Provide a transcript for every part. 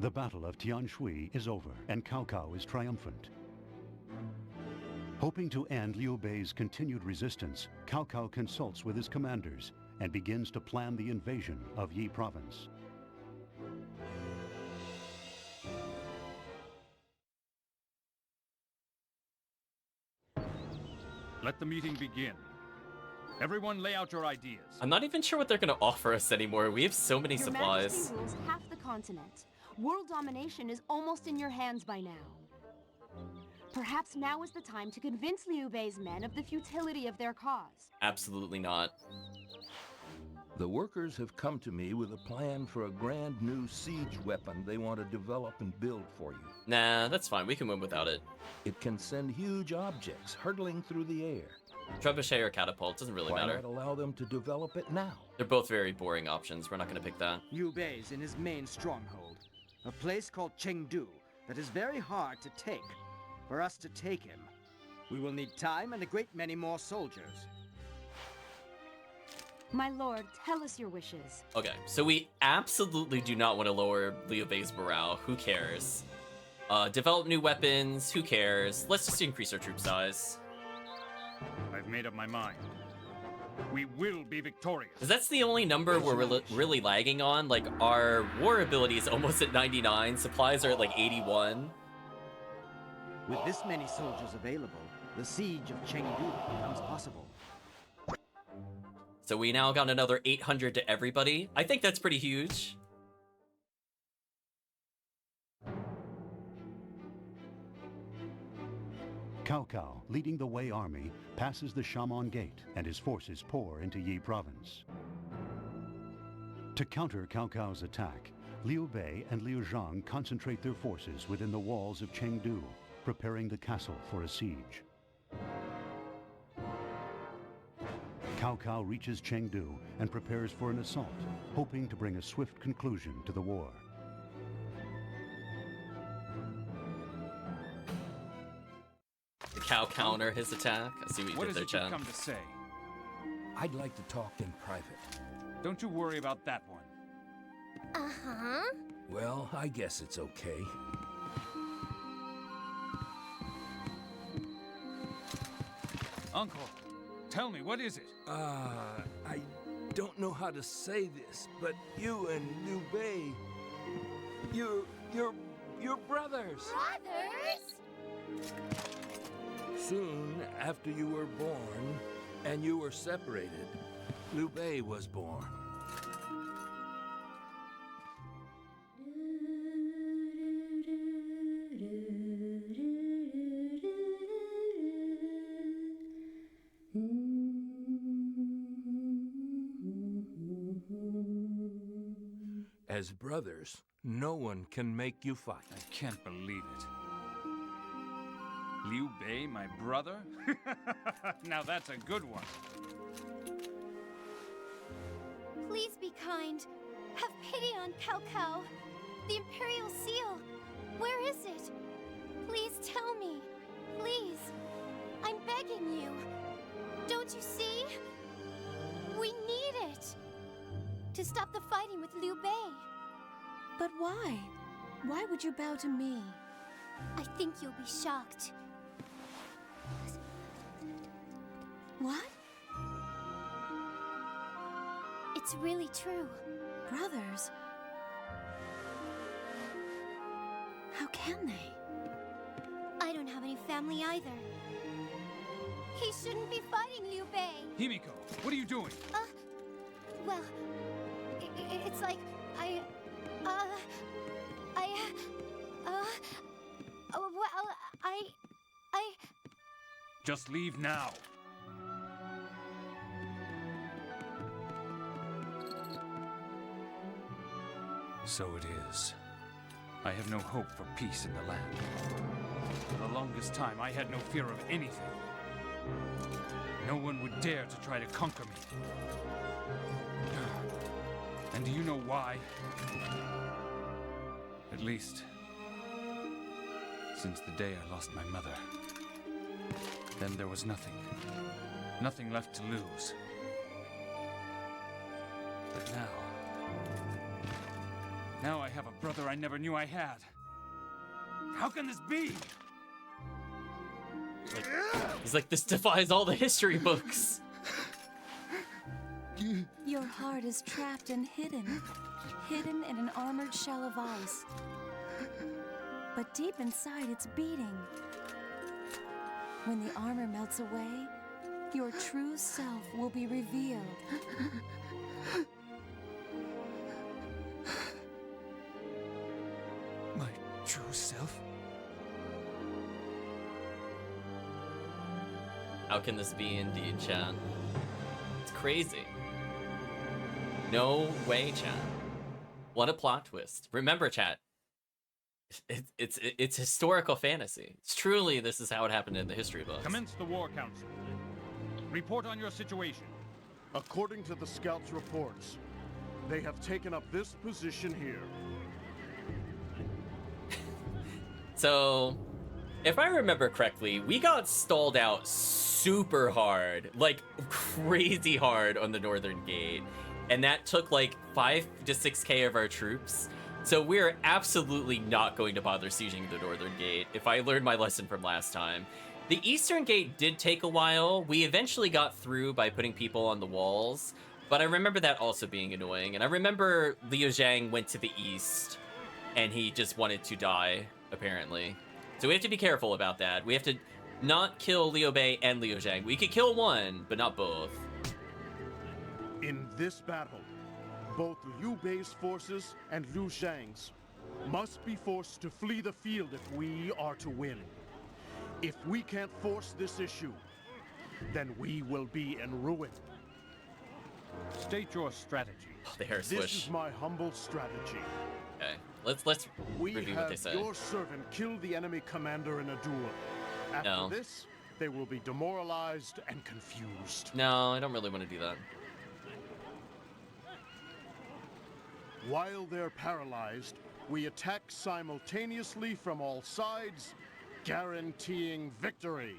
The Battle of Tianshui is over, and Cao Cao is triumphant. Hoping to end Liu Bei's continued resistance, Cao Cao consults with his commanders and begins to plan the invasion of Yi Province. Let the meeting begin. Everyone lay out your ideas. I'm not even sure what they're gonna offer us anymore. We have so many Your supplies. Majesty rules half the continent. World domination is almost in your hands by now. Perhaps now is the time to convince Liu Bei's men of the futility of their cause. Absolutely not. The workers have come to me with a plan for a grand new siege weapon they want to develop and build for you. Nah, that's fine. We can win without it. It can send huge objects hurtling through the air. Trebuchet or catapult, doesn't really Why matter. not allow them to develop it now? They're both very boring options. We're not gonna pick that. Liu Bei's in his main stronghold, a place called Cheng that is very hard to take. For us to take him, we will need time and a great many more soldiers. My lord, tell us your wishes. Okay, so we absolutely do not want to lower Liu Bei's morale. Who cares? Develop new weapons. Who cares? Let's just increase our troop size. I've made up my mind. We will be victorious. Because that's the only number we're really lagging on. Like, our war ability is almost at 99. Supplies are at like 81. With this many soldiers available, the siege of Chengdu becomes possible. So we now got another 800 to everybody. I think that's pretty huge. Cao Cao, leading the Wei army, passes the Shaman Gate, and his forces pour into Yi Province. To counter Cao Cao's attack, Liu Bei and Liu Zhang concentrate their forces within the walls of Chengdu, preparing the castle for a siege. Cao Cao reaches Chengdu and prepares for an assault, hoping to bring a swift conclusion to the war. The cow counter his attack. I see what you What did is there, it you Cheng. come to say? I'd like to talk in private. Don't you worry about that one. Uh-huh. Well, I guess it's okay. Uncle, tell me, what is it? I don't know how to say this, but you and Liu Bei, you're brothers. Brothers? Soon after you were born and you were separated, Liu Bei was born. As brothers, no one can make you fight. I can't believe it. Liu Bei, my brother? Now that's a good one. Please be kind. Have pity on Cao Cao. The Imperial Seal. Where is it? Please tell me. Please. I'm begging you. Don't you see? We need it. To stop the fighting with Liu Bei. But why? Why would you bow to me? I think you'll be shocked. What? It's really true. Brothers? How can they? I don't have any family either. He shouldn't be fighting Liu Bei. Himiko, what are you doing? Well, it's like Just leave now. So it is. I have no hope for peace in the land. For the longest time, I had no fear of anything. No one would dare to try to conquer me. And do you know why? At least, since the day I lost my mother. Then there was nothing. Nothing left to lose. But now, Now I have a brother I never knew I had. How can this be? He's like, this defies all the history books. Your heart is trapped and hidden in an armored shell of ice. But deep inside, it's beating. When the armor melts away, your true self will be revealed. My true self? How can this be indeed, chat? It's crazy. No way, chat. What a plot twist. Remember, chat, it's historical fantasy. It's truly, this is how it happened in the history books. Commence the War Council. Report on your situation. According to the scouts' reports, they have taken up this position here. So, if I remember correctly, we got stalled out super hard, like crazy hard on the Northern Gate. And that took like 5 to 6k of our troops. So we're absolutely not going to bother sieging the Northern Gate, if I learned my lesson from last time. The Eastern Gate did take a while. We eventually got through by putting people on the walls, but I remember that also being annoying. And I remember Liu Zhang went to the east, and he just wanted to die, apparently. So we have to be careful about that. We have to not kill Liu Bei and Liu Zhang. We could kill one, but not both. In this battle, both Liu Bei's forces and Liu Zhang's must be forced to flee the field if we are to win. If we can't force this issue, then we will be in ruin. State your strategy. The hair This swish. is my humble strategy. Okay, let's We review what they have say. your servant kill the enemy commander in a duel. After No. this, they will be demoralized and confused. No, I don't really want to do that. While they're paralyzed, we attack simultaneously from all sides, guaranteeing victory.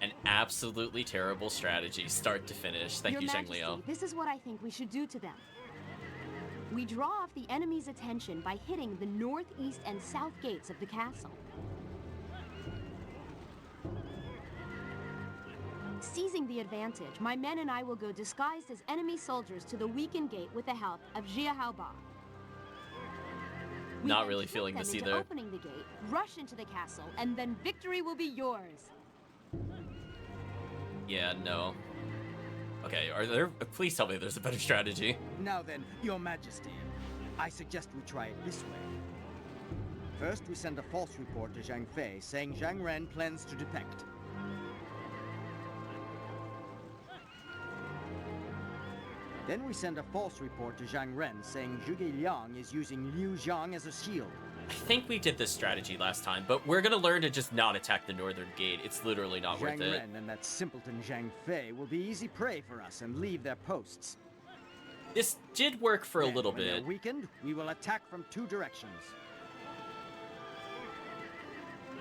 An absolutely terrible strategy, start to finish. Thank Your you, Zheng Majesty, Liu. this is what I think we should do to them. We draw off the enemy's attention by hitting the north, east, and south gates of the castle. Seizing the advantage, my men and I will go disguised as enemy soldiers to the weakened gate with the help of Jia Haoba. We Not then really trick feeling them this into either. Opening the gate, rush into the castle, and then victory will be yours. Yeah, no. Okay, are there? Please tell me there's a better strategy. Now then, Your Majesty, I suggest we try it this way. First, we send a false report to Zhang Fei saying Zhang Ren plans to defect. Then we send a false report to Zhang Ren saying Zhuge Liang is using Liu Zhang as a shield. I think we did this strategy last time, but we're gonna learn to just not attack the Northern Gate. It's literally not worth Zhang it. Ren and that simpleton Zhang Fei will be easy prey for us and leave their posts. This did work for a Then, little when they're bit. weakened, we will attack from 2 directions.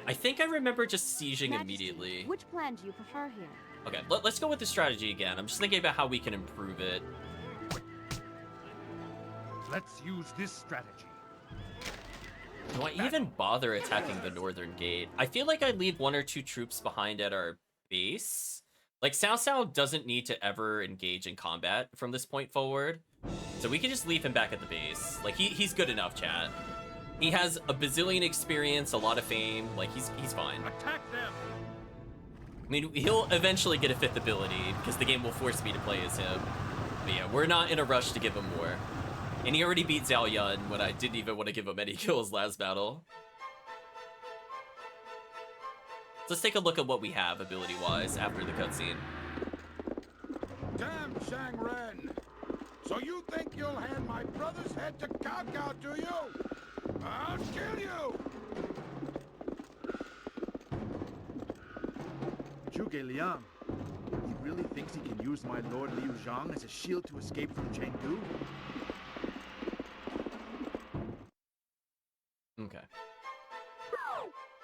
I think I remember just sieging Majesty, immediately. which plan do you prefer here? Okay, let's go with the strategy again. I'm just thinking about how we can improve it. Let's use this strategy. Do I even bother attacking the Northern Gate? I feel like I leave 1 or 2 troops behind at our base. Like, Cao Cao doesn't need to ever engage in combat from this point forward. So we can just leave him back at the base. Like, he's good enough, chat. He has a bazillion experience, a lot of fame. Like, he's fine. Attack them! I mean, he'll eventually get a 5th ability, because the game will force me to play as him. But yeah, we're not in a rush to give him more. And he already beat Zhao Yun when I didn't even want to give him any kills last battle. So let's take a look at what we have ability-wise after the cutscene. Damn Zhang Ren! So you think you'll hand my brother's head to Cao Cao, do you? I'll kill you! Zhuge Liang, he really thinks he can use my Lord Liu Zhang as a shield to escape from Chengdu? Okay.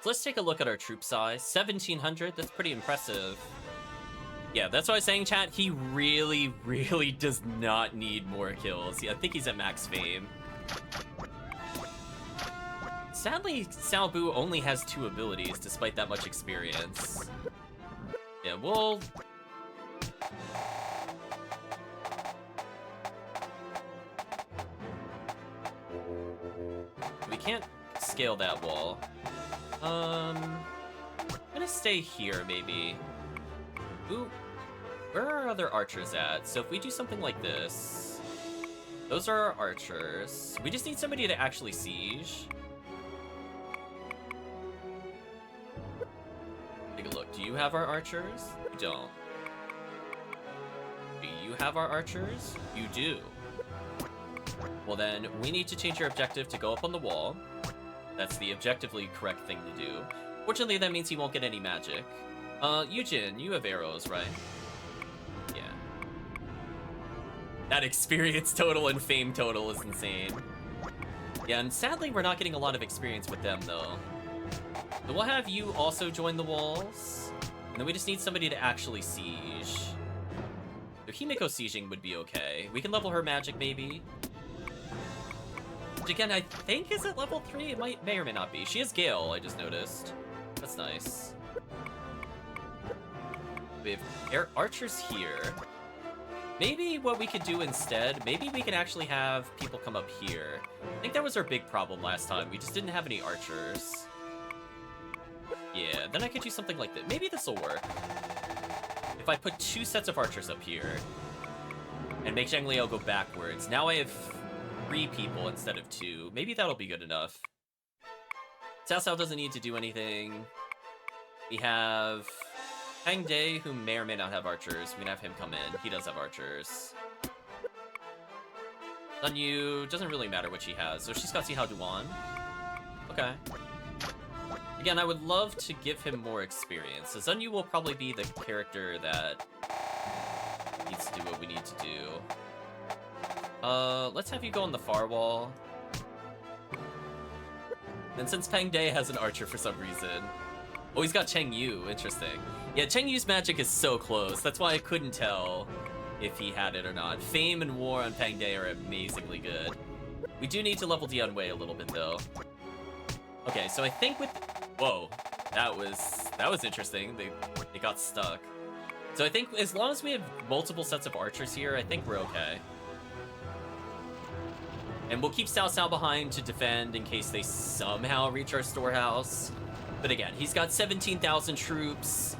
So let's take a look at our troop size. 1,700, that's pretty impressive. Yeah, that's what I was saying, chat. He really, really does not need more kills. Yeah, I think he's at max fame. sadly, Xiaobu only has 2 abilities despite that much experience. Yeah, we'll... We can't scale that wall. I'm gonna stay here, maybe. Ooh, where are our other archers at? So if we do something like this... Those are our archers. We just need somebody to actually siege. Take a look. Do you have our archers? You don't. Do you have our archers? You do. Well then, we need to change your objective to go up on the wall. That's the objectively correct thing to do. Fortunately, that means he won't get any magic. Yujin, you have arrows, right? Yeah. That experience total and fame total is insane. Yeah, and sadly, we're not getting a lot of experience with them, though. So we'll have you also join the walls. And then we just need somebody to actually siege. So Himiko sieging would be okay. We can level her magic, maybe. Which again, I think is at level 3. It may or may not be. She has Gale, I just noticed. That's nice. We have archers here. Maybe what we could do instead, maybe we can actually have people come up here. I think that was our big problem last time. We just didn't have any archers. Yeah, then I could do something like that. Maybe this will work. If I put 2 sets of archers up here and make Zhang Liao go backwards, now I have 3 people instead of 2. Maybe that'll be good enough. Cao Cao doesn't need to do anything. We have Hang Day, who may or may not have archers. We can have him come in. He does have archers. Sun Yu doesn't really matter what she has. So she's got Xihao Duan. Okay. Again, I would love to give him more experience. So Sun Yu will probably be the character that needs to do what we need to do. Let's have you go on the far wall. And since Pang Day has an archer for some reason... Oh, he's got Cheng Yu. Interesting. Yeah, Cheng Yu's magic is so close. That's why I couldn't tell if he had it or not. Fame and War on Pang Day are amazingly good. We do need to level Dian Wei a little bit, though. Okay, so I think with... Whoa. That was interesting. They got stuck. So I think as long as we have multiple sets of archers here, I think we're okay. And we'll keep Cao Cao behind to defend in case they somehow reach our storehouse. But again, he's got 17,000 troops.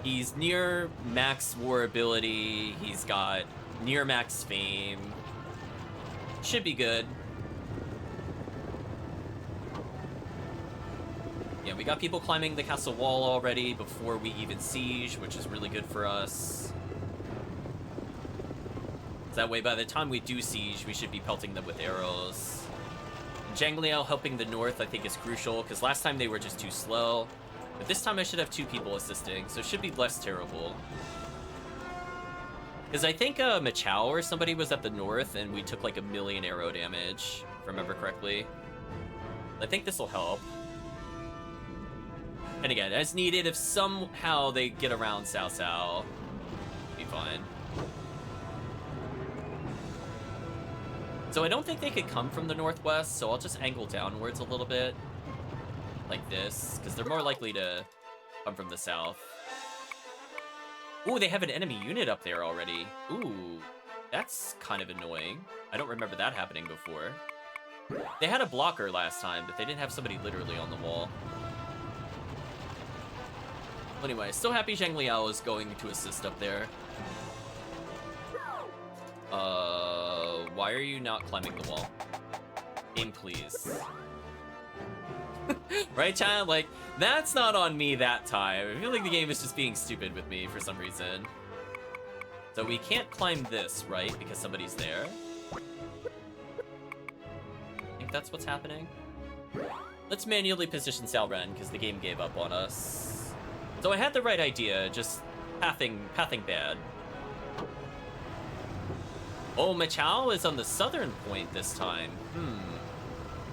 He's near max war ability. He's got near max fame. Should be good. Yeah, we got people climbing the castle wall already before we even siege, which is really good for us. That way, by the time we do siege, we should be pelting them with arrows. Zhang Liao helping the north, I think, is crucial, because last time they were just too slow. But this time I should have 2 people assisting, so it should be less terrible. Because I think Machao or somebody was at the north, and we took like 1,000,000 arrow damage, if I remember correctly. I think this will help. And again, as needed, if somehow they get around Cao Cao, be fine. So I don't think they could come from the northwest, so I'll just angle downwards a little bit. Like this, because they're more likely to come from the south. Ooh, they have an enemy unit up there already. Ooh, that's kind of annoying. I don't remember that happening before. They had a blocker last time, but they didn't have somebody literally on the wall. Anyway, still happy Zhang Liao is going to assist up there. Why are you not climbing the wall? Game, please. Right, child? Like, that's not on me that time. I feel like the game is just being stupid with me for some reason. So we can't climb this, right? Because somebody's there. I think that's what's happening. Let's manually position Xiaoren, because the game gave up on us. So I had the right idea, just pathing bad. Oh, Machao is on the southern point this time.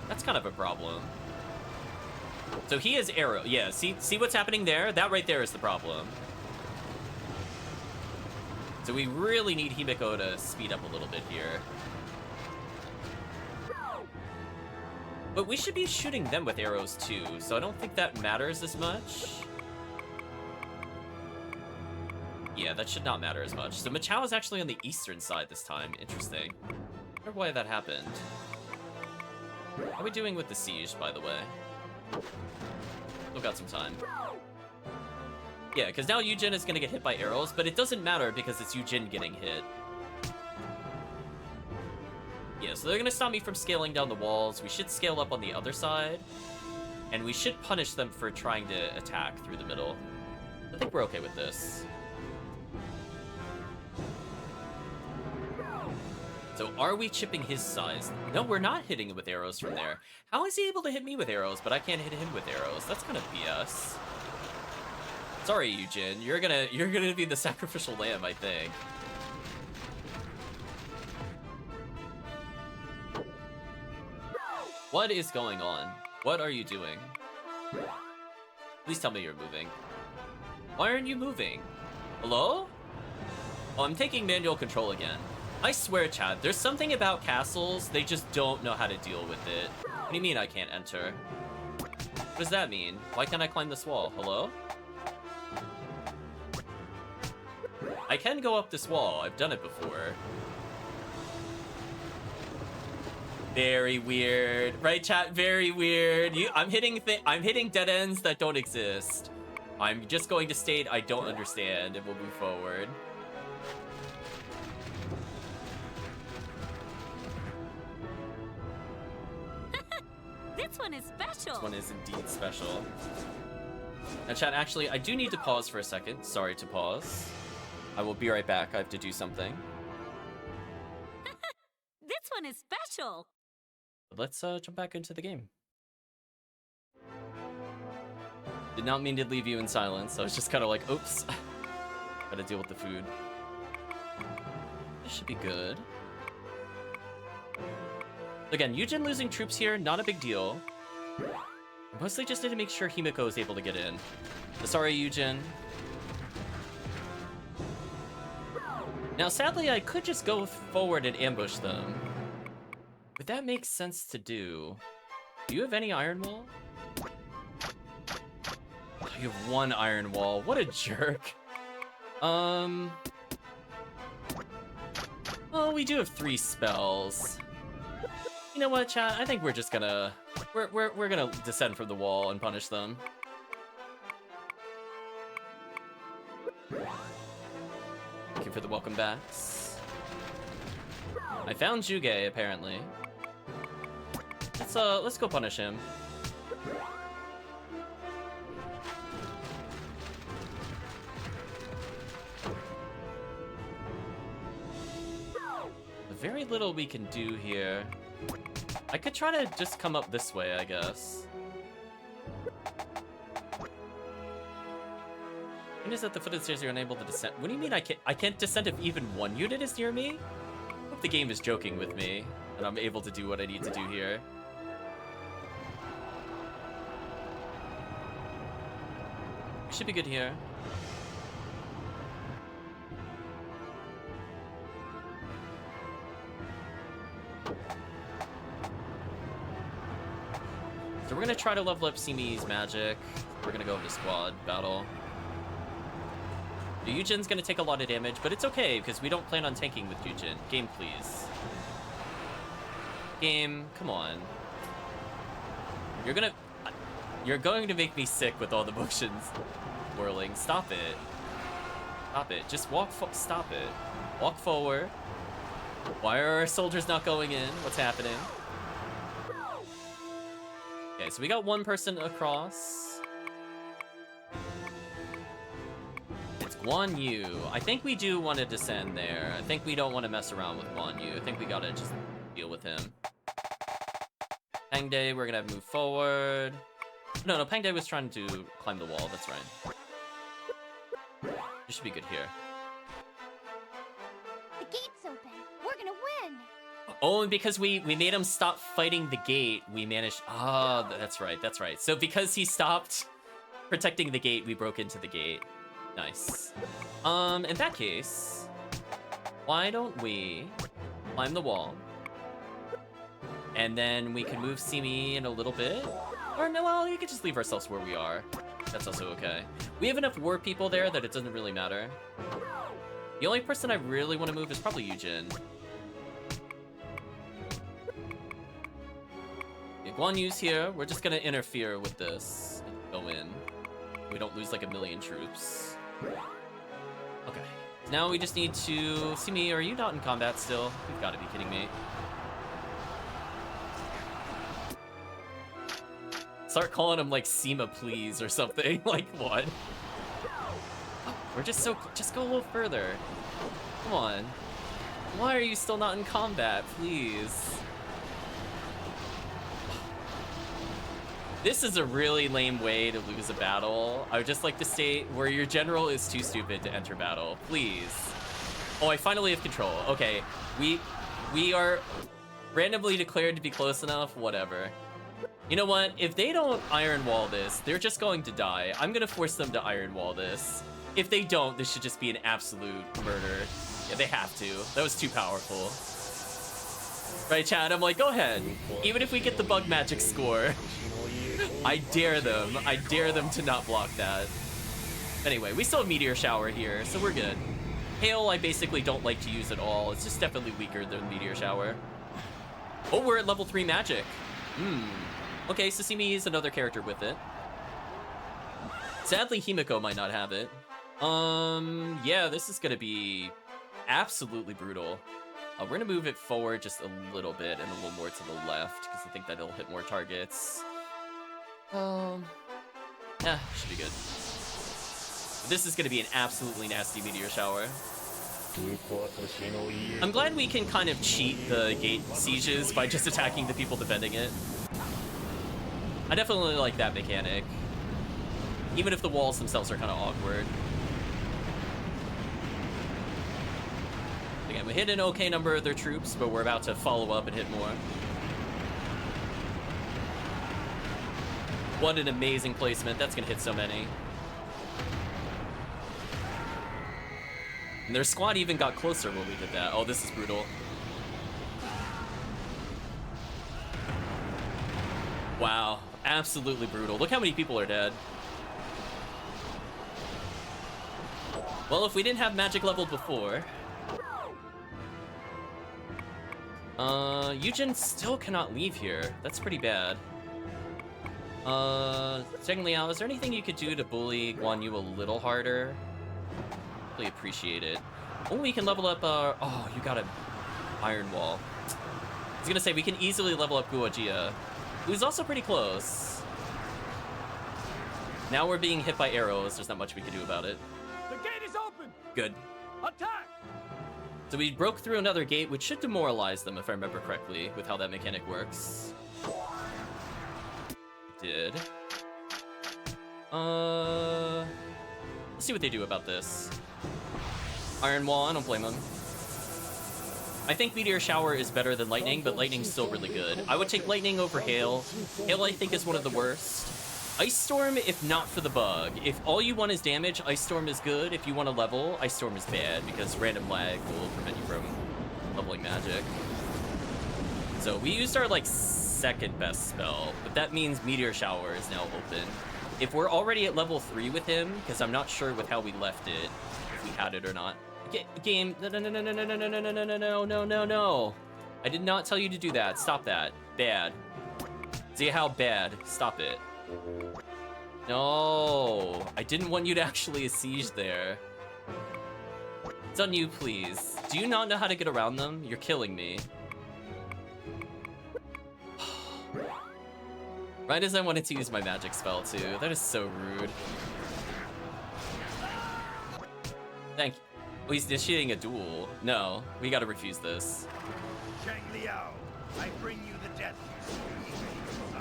That's kind of a problem. So he has arrow. Yeah, see what's happening there? That right there is the problem. So we really need Himiko to speed up a little bit here. But we should be shooting them with arrows too, so I don't think that matters as much. Yeah, that should not matter as much. So Machao is actually on the eastern side this time. Interesting. I wonder why that happened. How are we doing with the siege, by the way? Still got some time. Yeah, because now Yujin is going to get hit by arrows, but it doesn't matter because it's Yujin getting hit. Yeah, so they're going to stop me from scaling down the walls. We should scale up on the other side. And we should punish them for trying to attack through the middle. I think we're okay with this. So are we chipping his size? No, we're not hitting him with arrows from there. How is he able to hit me with arrows, but I can't hit him with arrows? That's kind of BS. Sorry, Yujin. You're gonna be the sacrificial lamb, I think. What is going on? What are you doing? Please tell me you're moving. Why aren't you moving? Hello? Oh, I'm taking manual control again. I swear, Chad, there's something about castles, they just don't know how to deal with it. What do you mean I can't enter? What does that mean? Why can't I climb this wall? Hello? I can go up this wall. I've done it before. Very weird. Right, chat? Very weird. I'm hitting dead ends that don't exist. I'm just going to state I don't understand, and we'll move forward. This one is special. This one is indeed special. Now, chat, actually, I do need to pause for a second. Sorry to pause. I will be right back. I have to do something. This one is special. Let's jump back into the game. Did not mean to leave you in silence. I was just kind of like, oops. Gotta deal with the food. This should be good. Again, Yujin losing troops here, not a big deal. Mostly just need to make sure Himiko is able to get in. Sorry, Yujin. Now, sadly, I could just go forward and ambush them. But that makes sense to do. Do you have any iron wall? Oh, you have one iron wall. What a jerk. Oh, we do have 3 spells. You know what, chat? I think we're just gonna... We're gonna descend from the wall and punish them. Thank you for the welcome backs. I found Juge, apparently. Let's go punish him. Very little we can do here. I could try to just come up this way, I guess. It is at the foot of the stairs you're unable to descend. What do you mean I can't descend if even one unit is near me? I hope the game is joking with me, and I'm able to do what I need to do here. We should be good here. So we're gonna try to level up Simi's magic. We're gonna go into squad battle. The Yujin's gonna take a lot of damage, but it's okay because we don't plan on tanking with Yujin. Game, please. Game, come on. You're going to make me sick with all the motions whirling. Stop it. Stop it. Just stop it. Walk forward. Why are our soldiers not going in? What's happening? Okay, so we got one person across. It's Guan Yu. I think we do want to descend there. I think we don't want to mess around with Guan Yu. I think we gotta just deal with him. Pangde, we're gonna move forward. No, Pangde was trying to climb the wall. That's right. This should be good here. The gate's open. We're gonna win. Oh, and because we made him stop fighting the gate, we managed... Ah, that's right, that's right. So because he stopped protecting the gate, we broke into the gate. Nice. In that case, why don't we climb the wall? And then we can move Simi in a little bit. Or no, well, we could just leave ourselves where we are. That's also okay. We have enough war people there that it doesn't really matter. The only person I really want to move is probably Yujin. If Guan Yu's here, we're just gonna interfere with this and go in. We don't lose like 1,000,000 troops. Okay. Now we just need to... Simi, are you not in combat still? You've got to be kidding me. Start calling him like Sima, please, or something. Like, what? We're just so... Just go a little further. Come on. Why are you still not in combat? Please. This is a really lame way to lose a battle. I would just like to state where your general is too stupid to enter battle. Please. Oh, I finally have control. Okay. We are randomly declared to be close enough. Whatever. You know what? If they don't Iron Wall this, they're just going to die. I'm gonna force them to Iron Wall this. If they don't, this should just be an absolute murder. Yeah, they have to. That was too powerful. Right, Chad? I'm like, go ahead. Even if we get the bug magic score, I dare them. I dare them to not block that. Anyway, we still have Meteor Shower here, so we're good. Hail, I basically don't like to use at all. It's just definitely weaker than Meteor Shower. Oh, we're at level 3 magic. Okay, Sasimi is another character with it. Sadly, Himiko might not have it. Yeah, this is gonna be absolutely brutal. We're gonna move it forward just a little bit and a little more to the left, because I think that it'll hit more targets. Yeah, should be good. This is gonna be an absolutely nasty Meteor Shower. I'm glad we can kind of cheat the gate sieges by just attacking the people defending it. I definitely like that mechanic. Even if the walls themselves are kind of awkward. Again, we hit an okay number of their troops, but we're about to follow up and hit more. What an amazing placement. That's gonna hit so many. And their squad even got closer when we did that. Oh, this is brutal. Wow. Absolutely brutal. Look how many people are dead. Well, if we didn't have magic leveled before... Yujin still cannot leave here. That's pretty bad. Cheng Liao, is there anything you could do to bully Guan Yu a little harder? Really appreciate it. Oh, we can level up our... Oh, you got an Iron Wall. I was gonna say, we can easily level up Guojia, who's also pretty close. Now we're being hit by arrows. There's not much we can do about it. The gate is open! Good. Attack! So we broke through another gate, which should demoralize them, if I remember correctly, with how that mechanic works. Did. Let's see what they do about this. Iron Wall, I don't blame them. I think Meteor Shower is better than Lightning, but Lightning's still really good. I would take Lightning over Hail. Hail, I think, is one of the worst. Ice Storm, if not for the bug. If all you want is damage, Ice Storm is good. If you want to level, Ice Storm is bad, because random lag will prevent you from leveling magic. So we used our, like, second best spell, but that means Meteor Shower is now open. If we're already at level 3 with him, because I'm not sure with how we left it, if we had it or not. Game, no. I did not tell you to do that. Stop that. Bad. See how bad. Stop it. No, I didn't want you to actually siege there. It's on you, please. Do you not know how to get around them? You're killing me. Right as I wanted to use my magic spell, too. That is so rude. Thank you. Oh, he's initiating a duel. No, we gotta refuse this. Cheng Liao, I bring you the death.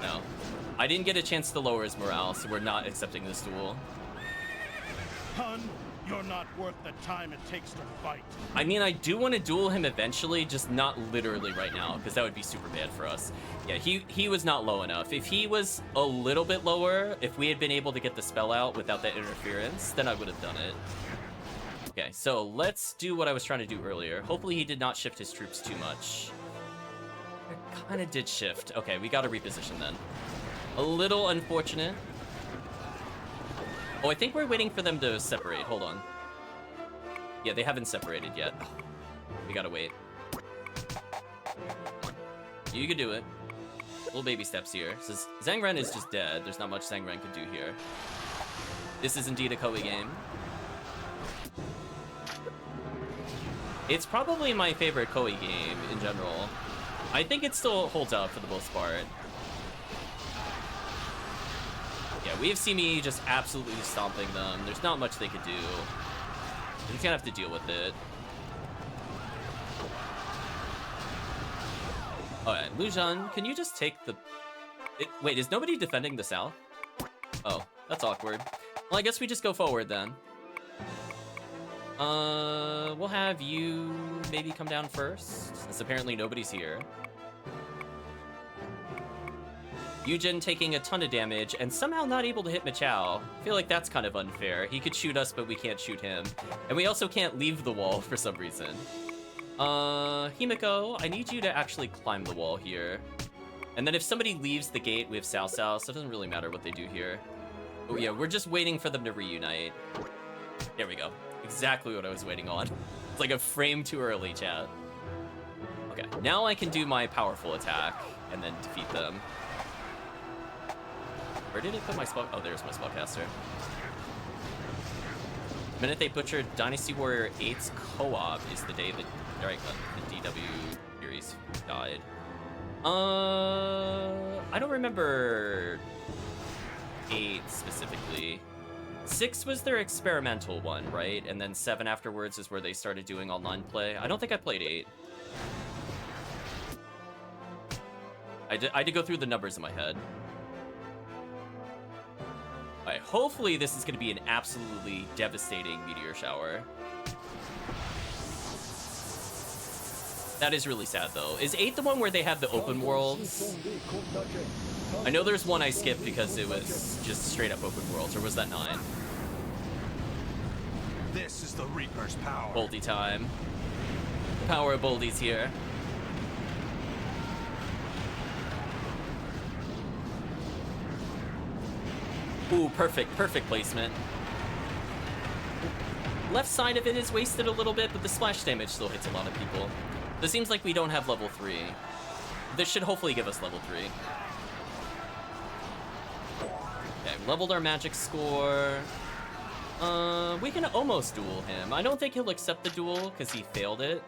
No. I didn't get a chance to lower his morale, so we're not accepting this duel. Hun, you're not worth the time it takes to fight. I mean, I do want to duel him eventually, just not literally right now, because that would be super bad for us. Yeah, he was not low enough. If he was a little bit lower, if we had been able to get the spell out without that interference, then I would have done it. Okay, so let's do what I was trying to do earlier. Hopefully he did not shift his troops too much. It kind of did shift. Okay, we got to reposition then. A little unfortunate. Oh, I think we're waiting for them to separate. Hold on. Yeah, they haven't separated yet. We gotta wait. You can do it. Little baby steps here. Says Zhang Ren is just dead. There's not much Zhang Ren could do here. This is indeed a Koei game. It's probably my favorite Koei game in general. I think it still holds up for the most part. Yeah, we have Simi just absolutely stomping them. There's not much they could do. He's gonna have to deal with it. Alright, Lujan, can you just take the... Wait, is nobody defending the south? Oh, that's awkward. Well, I guess we just go forward then. We'll have you maybe come down first, since apparently nobody's here. Yujin taking a ton of damage and somehow not able to hit Machao. I feel like that's kind of unfair. He could shoot us, but we can't shoot him. And we also can't leave the wall for some reason. Himiko, I need you to actually climb the wall here. And then if somebody leaves the gate, we have Sao Sao, so it doesn't really matter what they do here. Oh yeah, we're just waiting for them to reunite. There we go. Exactly what I was waiting on. It's like a frame too early, chat. Okay, now I can do my powerful attack and then defeat them. Where did it put my spell? Oh, there's my spellcaster. The minute they butchered Dynasty Warrior 8's co-op is the day that the DW series died. I don't remember 8 specifically. 6 was their experimental one, right? And then 7 afterwards is where they started doing online play. I don't think I played 8. I had to go through the numbers in my head. Alright, hopefully this is going to be an absolutely devastating meteor shower. That is really sad, though. Is 8 the one where they have the open worlds? I know there's one I skipped because it was just straight up open worlds, or was that 9? This is the Reaper's power. Boldy time. The power of Boldy's here. Ooh, perfect placement. Left side of it is wasted a little bit, but the splash damage still hits a lot of people. It seems like we don't have level 3. This should hopefully give us level 3. Okay, leveled our magic score. We can almost duel him. I don't think he'll accept the duel because he failed it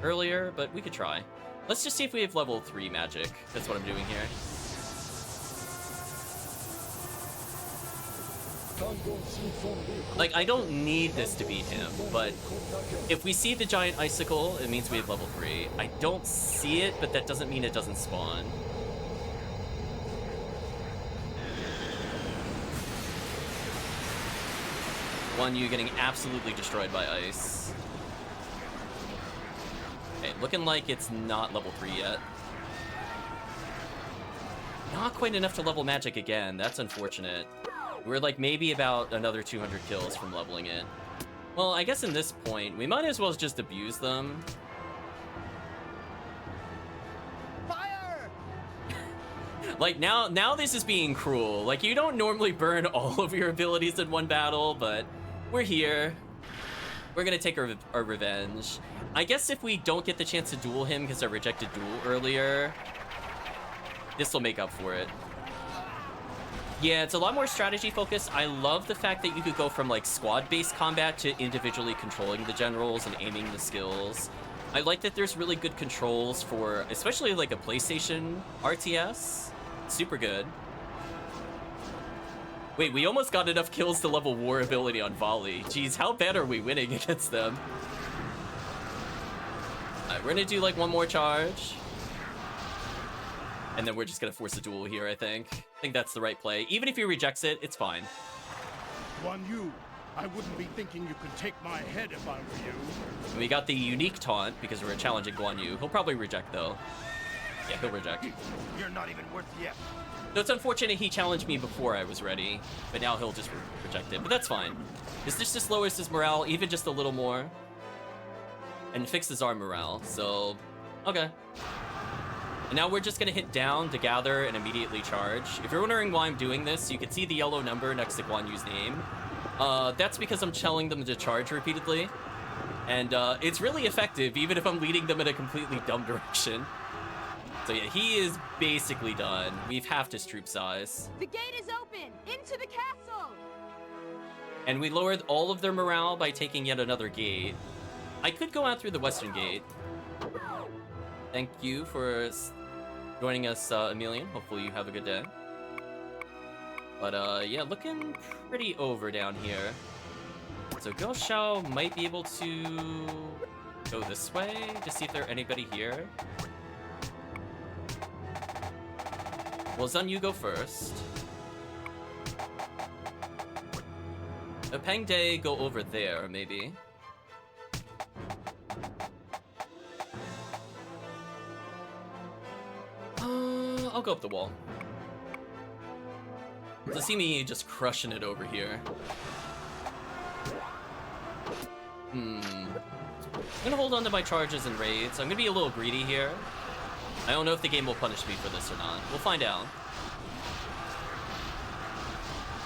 earlier, but we could try. Let's just see if we have level 3 magic. That's what I'm doing here. Like, I don't need this to beat him, but if we see the giant icicle, it means we have level 3. I don't see it, but that doesn't mean it doesn't spawn. Guan getting absolutely destroyed by ice. Okay, looking like it's not level 3 yet. Not quite enough to level magic again. That's unfortunate. We're like maybe about another 200 kills from leveling it. Well, I guess in this point, we might as well just abuse them. Fire! Like, now this is being cruel. Like, you don't normally burn all of your abilities in one battle, but we're here. We're gonna take our revenge. I guess if we don't get the chance to duel him because I rejected duel earlier, this will make up for it. Yeah, it's a lot more strategy focused. I love the fact that you could go from like squad-based combat to individually controlling the generals and aiming the skills. I like that there's really good controls for, especially like a PlayStation RTS. Super good. Wait, we almost got enough kills to level war ability on volley. Jeez, how bad are we winning against them? Alright, we're gonna do like one more charge. And then we're just gonna force a duel here, I think. I think that's the right play. Even if he rejects it, it's fine. Guan Yu, I wouldn't be thinking you could take my head if I were you. And we got the unique taunt because we're challenging Guan Yu. He'll probably reject though. Yeah, he'll reject. You're not even worth yet. So it's unfortunate he challenged me before I was ready, but now he'll just reject it. But that's fine. This just lowers his morale even just a little more. And fixes our morale, so okay. And now we're just gonna hit down to gather and immediately charge. If you're wondering why I'm doing this, you can see the yellow number next to Guan Yu's name. That's because I'm telling them to charge repeatedly. And it's really effective, even if I'm leading them in a completely dumb direction. So yeah, he is basically done. We've halved his troop size. The gate is open! Into the castle! And we lowered all of their morale by taking yet another gate. I could go out through the western gate. Thank you for joining us, Emilian. Hopefully you have a good day. But yeah, looking pretty over down here. So Gao Shao might be able to go this way to see if there's anybody here. Well, Zun, you go first. Pang Day, go over there, maybe. I'll go up the wall. So see me just crushing it over here. I'm gonna hold on to my charges and raids. I'm gonna be a little greedy here. I don't know if the game will punish me for this or not. We'll find out.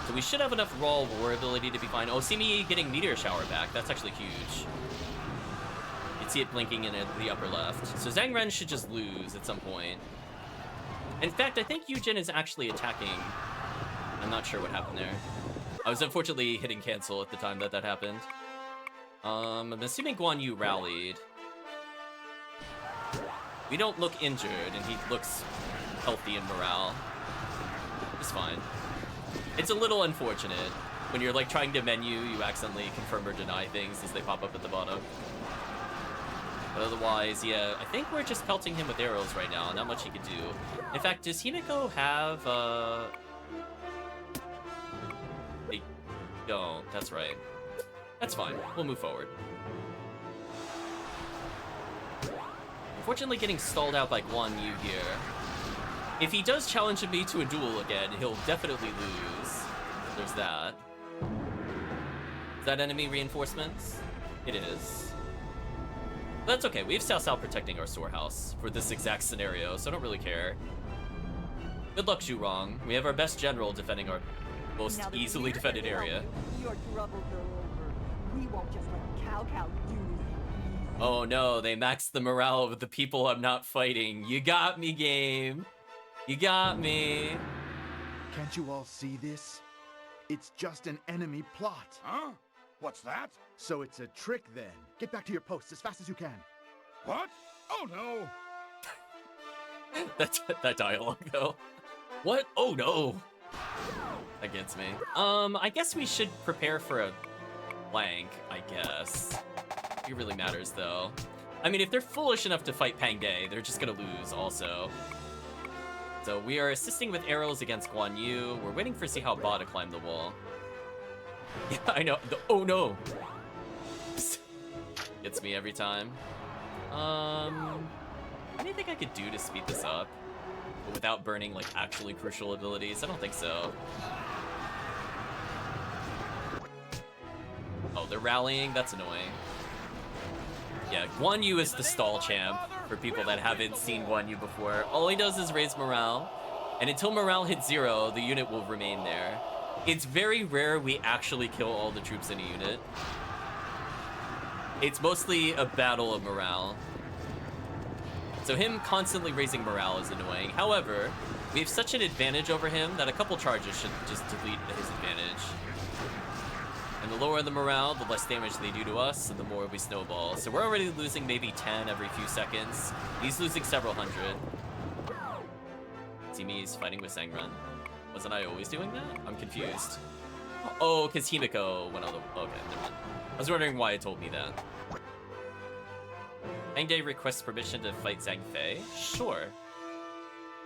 So we should have enough raw war ability to be fine. Oh, see me getting Meteor Shower back. That's actually huge. You can see it blinking in the upper left. So Zhang Ren should just lose at some point. In fact, I think Yujin is actually attacking. I'm not sure what happened there. I was unfortunately hitting cancel at the time that happened. I'm assuming Guan Yu rallied. We don't look injured, and he looks healthy in morale. It's fine. It's a little unfortunate. When you're like trying to menu, you accidentally confirm or deny things as they pop up at the bottom. But otherwise, yeah, I think we're just pelting him with arrows right now. Not much he could do. In fact, does Himiko have, They don't. That's right. That's fine. We'll move forward. Unfortunately, getting stalled out by Guan Yu here. If he does challenge me to a duel again, he'll definitely lose. There's that. Is that enemy reinforcements? It is. But that's okay. We have Cao Cao protecting our storehouse for this exact scenario, so I don't really care. Good luck, Zhu Rong. We have our best general defending our most easily defended area. Your troubles are over. We won't just let Cao Cao do this. Oh no, they maxed the morale of the people I'm not fighting. You got me, game. You got me. Can't you all see this? It's just an enemy plot. Huh? What's that? So it's a trick then. Get back to your posts as fast as you can. What? Oh no! That dialogue though. What? Oh no! That gets me. I guess we should prepare for a flank, I guess. It really matters though. I mean, if they're foolish enough to fight Pang Day, they're just gonna lose also. So we are assisting with arrows against Guan Yu. We're waiting for Sihao Ba to climb the wall. Yeah, I know. Oh no! Gets me every time. Anything I could do to speed this up? But without burning, like, actually crucial abilities? I don't think so. Oh, they're rallying? That's annoying. Yeah, Guan Yu is the stall champ, for people that haven't seen Guan Yu before. All he does is raise morale, and until morale hits 0, the unit will remain there. It's very rare we actually kill all the troops in a unit. It's mostly a battle of morale. So him constantly raising morale is annoying. However, we have such an advantage over him that a couple charges should just delete his advantage. And the lower the morale, the less damage they do to us, and the more we snowball. So we're already losing maybe 10 every few seconds. He's losing several hundred. See me, he's fighting with Sangren. Wasn't I always doing that? I'm confused. Oh, because Himiko went all the... Okay, never mind. I was wondering why it told me that. Pang Day requests permission to fight Zhang Fei? Sure.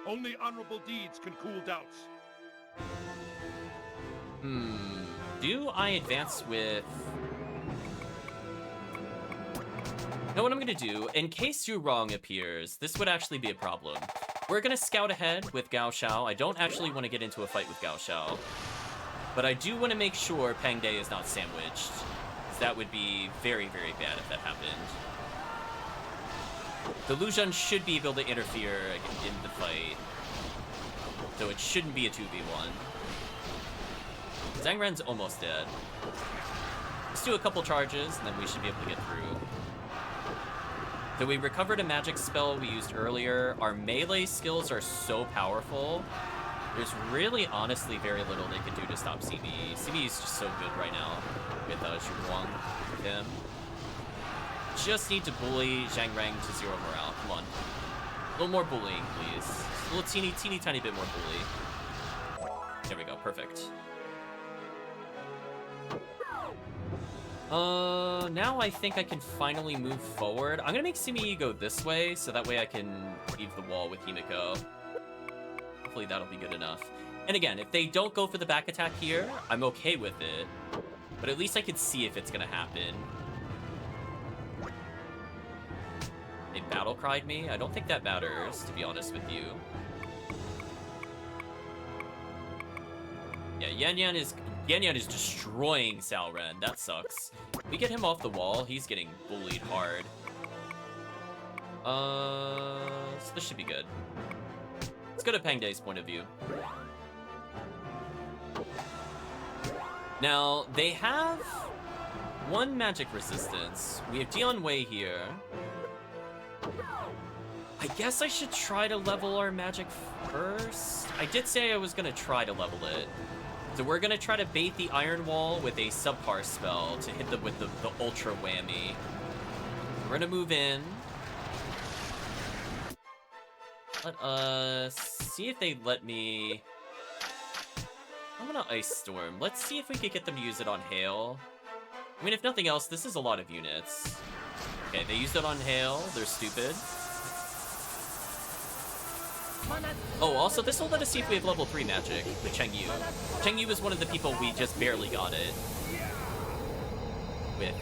Only honorable deeds can cool doubts. Do I advance with... Know what I'm gonna do? In case Zhu Rong appears, this would actually be a problem. We're gonna scout ahead with Gao Shao. I don't actually want to get into a fight with Gao Shao. But I do want to make sure Pang Day is not sandwiched. That would be very, very bad if that happened. The Luzhan should be able to interfere in the fight. So it shouldn't be a 2v1. Zhang Ren's almost dead. Let's do a couple charges, and then we should be able to get through. So we recovered a magic spell we used earlier. Our melee skills are so powerful. There's really, honestly, very little they can do to stop CB. CB is just so good right now with Zhuguang with him. Just need to bully Zhang Reng to 0 morale. Come on. A little more bullying, please. A little teeny tiny bit more bully. There we go. Perfect. Now I think I can finally move forward. I'm gonna make Simi go this way, so that way I can leave the wall with Himiko. Hopefully that'll be good enough. And again, if they don't go for the back attack here, I'm okay with it. But at least I can see if it's gonna happen. They battle cried me? I don't think that matters, to be honest with you. Yeah, Yan Yan is destroying Sao Ren. That sucks. We get him off the wall, he's getting bullied hard. So this should be good. Let's go to Pangday's point of view. Now, they have one magic resistance. We have Dion Wei here. I guess I should try to level our magic first. I did say I was gonna try to level it. So we're gonna try to bait the Iron Wall with a subpar spell to hit them with the Ultra Whammy. We're gonna move in. Let us see if they let me... I'm gonna Ice Storm. Let's see if we could get them to use it on Hail. I mean, if nothing else, this is a lot of units. Okay, they used it on Hail. They're stupid. Oh, also, this will let us see if we have level 3 magic with Cheng Yu. Cheng Yu is one of the people we just barely got it. With,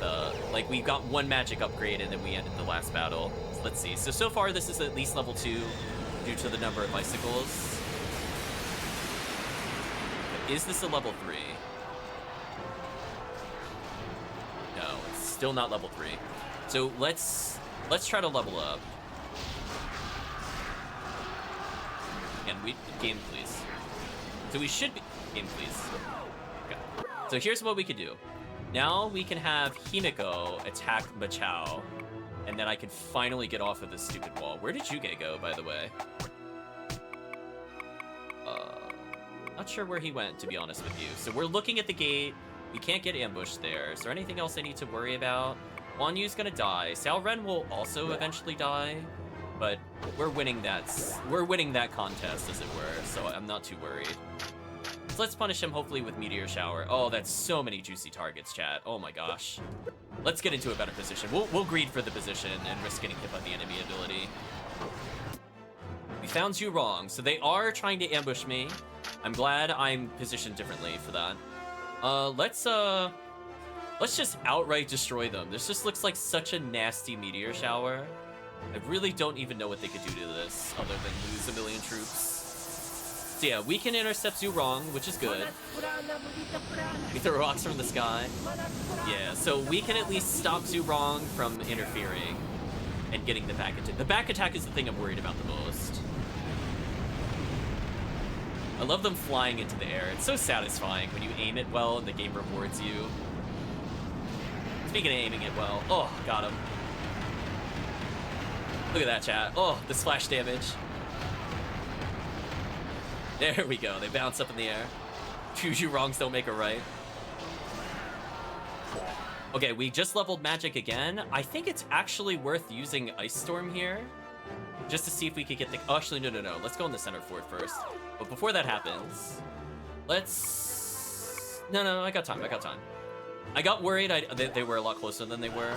like, we got one magic upgrade and then we ended the last battle. So let's see. So far, this is at least level 2 due to the number of bicycles. But is this a level 3? No, it's still not level 3. So let's try to level up. And game, please. So we should be... Game, please. Okay. So here's what we could do. Now we can have Himiko attack Machao. And then I can finally get off of this stupid wall. Where did Yuge go, by the way? Not sure where he went, to be honest with you. So we're looking at the gate. We can't get ambushed there. Is there anything else I need to worry about? Guan Yu's gonna die. Sao Ren will also eventually die. But we're winning that contest, as it were, so I'm not too worried. So let's punish him, hopefully, with Meteor Shower. Oh, that's so many juicy targets, chat. Oh my gosh. Let's get into a better position. We'll greed for the position and risk getting hit by the enemy ability. We found you wrong, so they are trying to ambush me. I'm glad I'm positioned differently for that. Let's just outright destroy them. This just looks like such a nasty Meteor Shower. I really don't even know what they could do to this, other than lose a million troops. So yeah, we can intercept Zhurong, which is good. We throw rocks from the sky. Yeah, so we can at least stop Zhurong from interfering and getting the back attack. The back attack is the thing I'm worried about the most. I love them flying into the air. It's so satisfying when you aim it well and the game rewards you. Speaking of aiming it well, oh, got him. Look at that, chat. Oh, the splash damage. There we go. They bounce up in the air. Two wrongs don't make a right. Okay, we just leveled magic again. I think it's actually worth using Ice Storm here. Just to see if we could get the... Oh, actually, no. Let's go in the center fort first. But before that happens, let's... No, I got time. I got worried they were a lot closer than they were.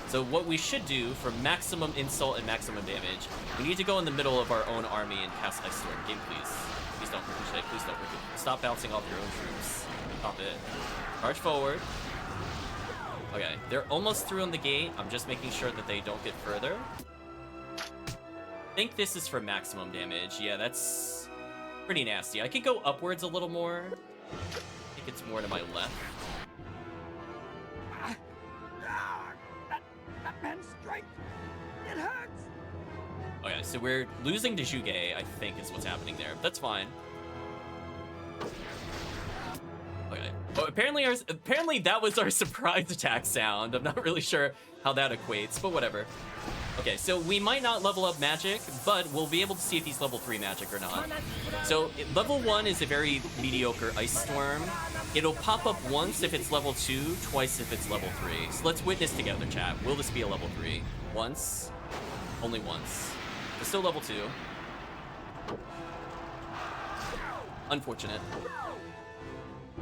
So what we should do for maximum insult and maximum damage, we need to go in the middle of our own army and cast Ice Storm. Game, please. Please don't ricochet. Please don't ricochet. Stop bouncing off your own troops. Stop it. Charge forward. Okay, they're almost through on the gate. I'm just making sure that they don't get further. I think this is for maximum damage. Yeah, that's pretty nasty. I could go upwards a little more. I think it's more to my left. That man's strength, it hurts. Okay, so we're losing to Juge, I think is what's happening there. That's fine. Okay. Oh, apparently that was our surprise attack sound. I'm not really sure how that equates, but whatever. Okay, so we might not level up magic, but we'll be able to see if he's level 3 magic or not. So level 1 is a very mediocre ice storm. It'll pop up once if it's level 2, twice if it's level 3. So let's witness together, chat. Will this be a level 3? Once. Only once. It's still level 2. Unfortunate.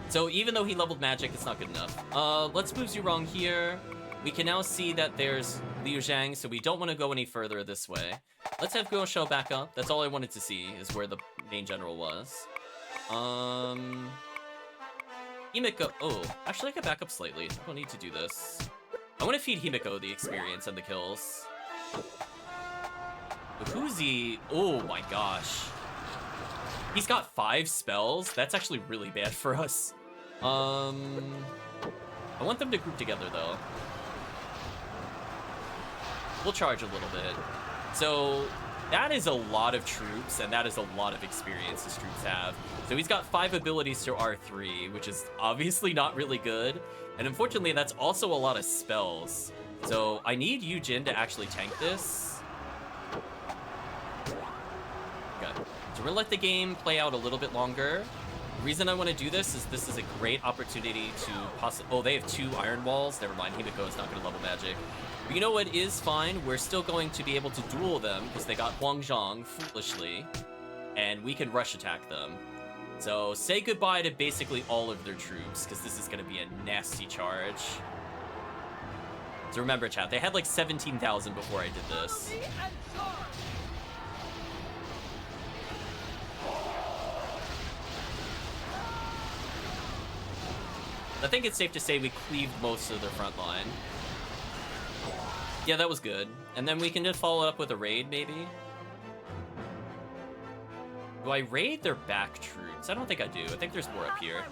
So even though he leveled magic, it's not good enough. Let's move Zhurong here. We can now see that there's Liu Zhang, so we don't want to go any further this way. Let's have Guo Shou back up. That's all I wanted to see, is where the main general was. Himiko. Oh, actually I could back up slightly. I don't need to do this. I want to feed Himiko the experience and the kills. But who's he? Oh my gosh. He's got 5 spells? That's actually really bad for us. I want them to group together though. We'll charge a little bit. So that is a lot of troops, and that is a lot of experience his troops have. So he's got 5 abilities to R3, which is obviously not really good. And unfortunately, that's also a lot of spells. So I need Yu Jin to actually tank this. Okay. So we're gonna let the game play out a little bit longer. The reason I want to do this is a great opportunity to possibly... Oh, they have 2 iron walls. Never mind, Himiko is not going to level magic. But you know what is fine? We're still going to be able to duel them because they got Huang Zhang foolishly, and we can rush attack them. So say goodbye to basically all of their troops because this is going to be a nasty charge. So remember, chat, they had like 17,000 before I did this. I think it's safe to say we cleaved most of their front line. Yeah, that was good. And then we can just follow it up with a raid, maybe? Do I raid their back troops? I don't think I do. I think there's more up here.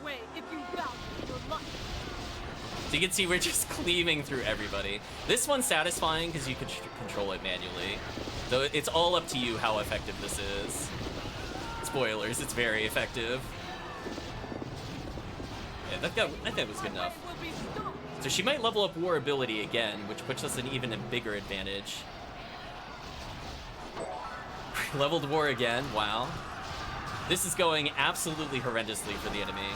So you can see we're just cleaving through everybody. This one's satisfying because you can control it manually. So it's all up to you how effective this is. Spoilers, it's very effective. Yeah, I think was good enough. So she might level up war ability again, which puts us in even a bigger advantage. Leveled war again, wow. This is going absolutely horrendously for the enemy.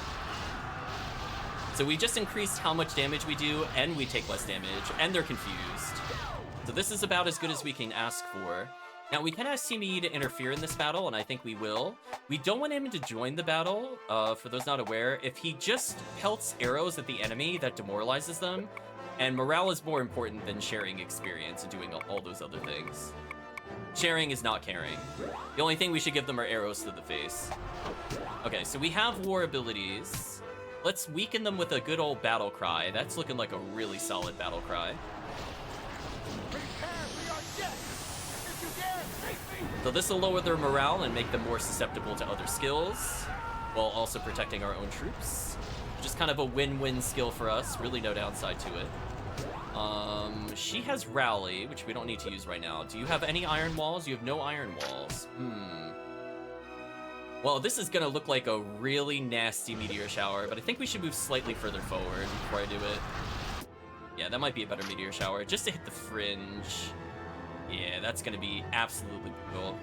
So we just increased how much damage we do, and we take less damage, and they're confused. So this is about as good as we can ask for. Now, we can ask CME to interfere in this battle, and I think we will. We don't want him to join the battle, for those not aware. If he just pelts arrows at the enemy, that demoralizes them, and morale is more important than sharing experience and doing all those other things. Sharing is not caring. The only thing we should give them are arrows to the face. Okay, so we have war abilities. Let's weaken them with a good old battle cry. That's looking like a really solid battle cry. So this will lower their morale and make them more susceptible to other skills, while also protecting our own troops. Just kind of a win-win skill for us, really no downside to it. She has Rally, which we don't need to use right now. Do you have any iron walls? You have no iron walls. Well, this is gonna look like a really nasty meteor shower, but I think we should move slightly further forward before I do it. Yeah, that might be a better meteor shower, just to hit the fringe. Yeah, that's gonna be absolutely brutal.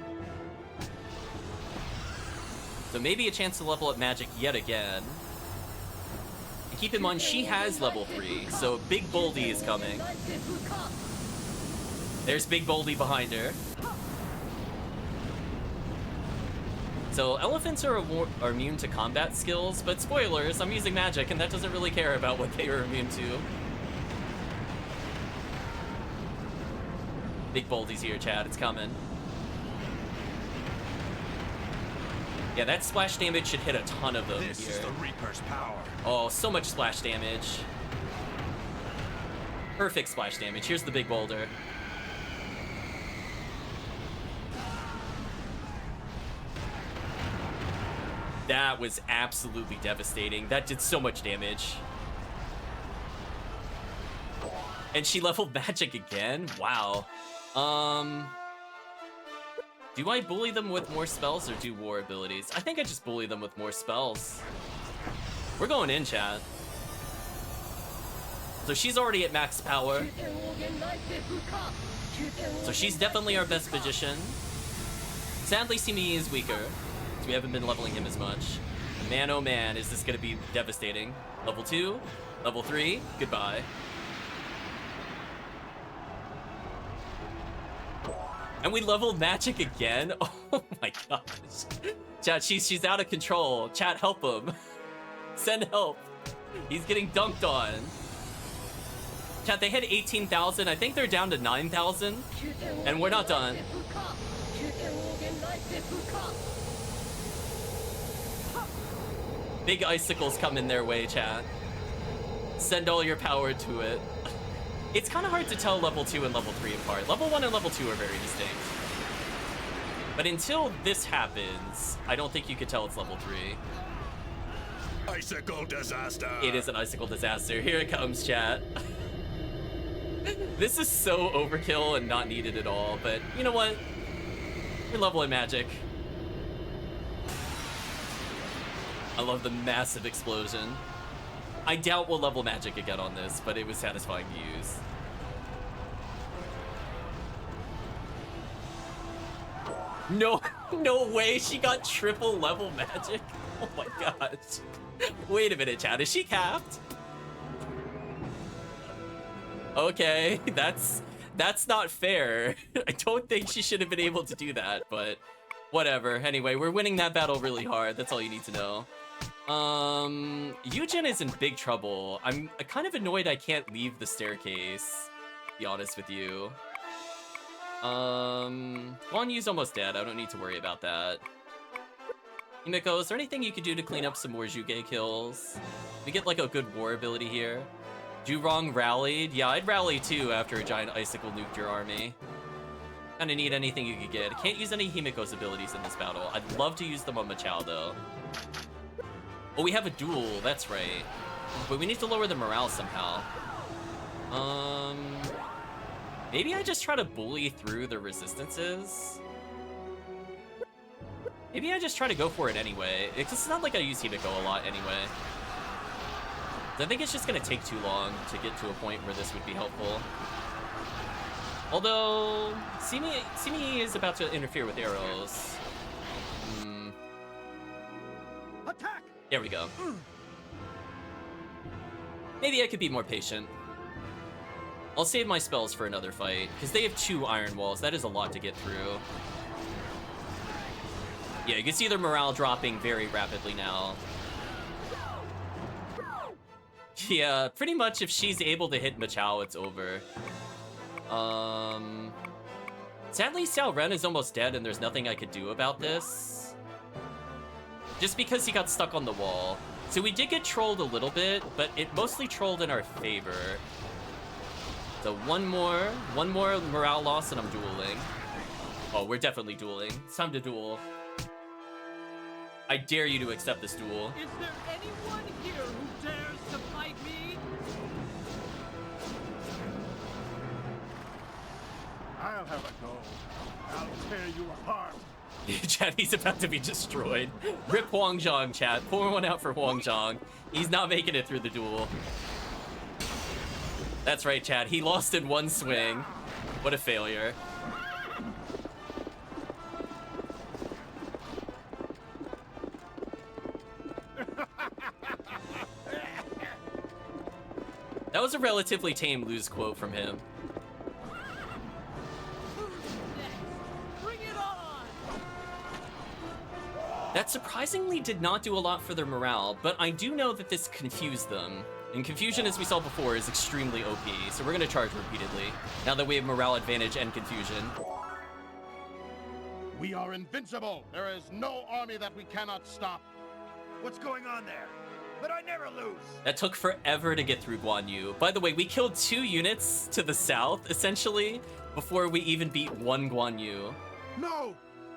So maybe a chance to level up magic yet again. And keep in mind, she has level 3, so Big Boldy is coming. There's Big Boldy behind her. So elephants are immune to combat skills, but spoilers, I'm using magic, and that doesn't really care about what they are immune to. Big Boldy's here, Chad. It's coming. Yeah, that splash damage should hit a ton of them here. This is the Reaper's power. Oh, so much splash damage. Perfect splash damage. Here's the big boulder. That was absolutely devastating. That did so much damage. And she leveled magic again? Wow. Do I bully them with more spells or do war abilities? I think I just bully them with more spells. We're going in, chat. So she's already at max power. So she's definitely our best magician. Sadly, Simi is weaker, so we haven't been leveling him as much. Man, oh man, is this gonna be devastating. Level 2, level 3, goodbye. And we leveled magic again? Oh my gosh. Chat, she's out of control. Chat, help him. Send help. He's getting dunked on. Chat, they had 18,000. I think they're down to 9,000. And we're not done. Big icicles come in their way, chat. Send all your power to it. It's kind of hard to tell level 2 and level 3 apart. Level 1 and level 2 are very distinct. But until this happens, I don't think you could tell it's level 3. Icicle disaster! It is an icicle disaster. Here it comes, chat. This is so overkill and not needed at all, but you know what? We're leveling magic. I love the massive explosion. I doubt we'll level magic again on this, but it was satisfying to use. No, no way, she got triple level magic. Oh my gosh. Wait a minute, chat, is she capped? Okay, that's not fair. I don't think she should have been able to do that, but whatever. Anyway, we're winning that battle really hard. That's all you need to know. Eugen is in big trouble. I'm kind of annoyed I can't leave the staircase, to be honest with you. Guan Yu's almost dead. I don't need to worry about that. Himiko, is there anything you could do to clean up some more Zhuge kills? We get like a good war ability here. Jurong rallied. Yeah, I'd rally too after a giant icicle nuked your army. Kinda need anything you could get. Can't use any Himiko's abilities in this battle. I'd love to use them on Machao though. Oh, we have a duel, that's right. But we need to lower the morale somehow. Maybe I just try to bully through the resistances? Maybe I just try to go for it anyway. It's not like I use Himiko a lot anyway. I think it's just gonna take too long to get to a point where this would be helpful. Although, Simi is about to interfere with arrows. Attack! There we go. Maybe I could be more patient. I'll save my spells for another fight, because they have 2 iron walls. That is a lot to get through. Yeah, you can see their morale dropping very rapidly now. Yeah, pretty much if she's able to hit Machao, it's over. Sadly, Xiao Ren is almost dead and there's nothing I could do about this. Just because he got stuck on the wall. So we did get trolled a little bit, but it mostly trolled in our favor. So one more morale loss and I'm dueling. Oh, we're definitely dueling. It's time to duel. I dare you to accept this duel. Is there anyone here who dares to fight me? I'll have a go. I'll tear you apart. Chat, he's about to be destroyed. Rip Huangzhong, chat. Pour one out for Huangzhong. He's not making it through the duel. That's right, chat. He lost in one swing. What a failure. That was a relatively tame lose quote from him. Bring it on! That surprisingly did not do a lot for their morale, but I do know that this confused them. And confusion, as we saw before, is extremely OP, so we're gonna charge repeatedly, now that we have morale advantage and confusion. We are invincible! There is no army that we cannot stop. What's going on there? But I never lose! That took forever to get through Guan Yu. By the way, we killed 2 units to the south, essentially, before we even beat 1 Guan Yu. No!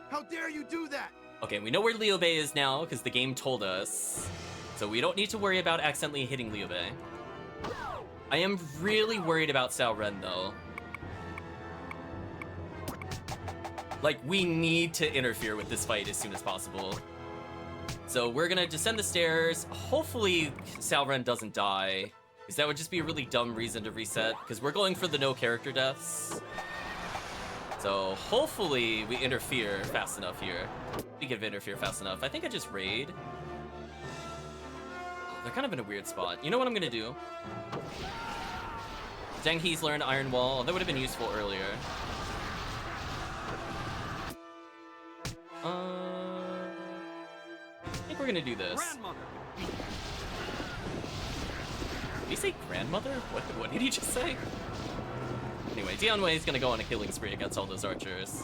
How dare you do that? Okay, we know where Liu Bei is now, because the game told us. So we don't need to worry about accidentally hitting Liu Bei. I am really worried about Xiao Ren, though. Like, we need to interfere with this fight as soon as possible. So we're gonna descend the stairs. Hopefully Salren doesn't die, because that would just be a really dumb reason to reset, because we're going for the no character deaths. So hopefully we interfere fast enough here. We can interfere fast enough. I think I just raid. They're kind of in a weird spot. You know what I'm gonna do? Zhang He's learned Iron Wall. That would have been useful earlier. I think we're gonna do this. Grandmother. Did he say grandmother? What did he just say? Anyway, Dianwei is gonna go on a killing spree against all those archers.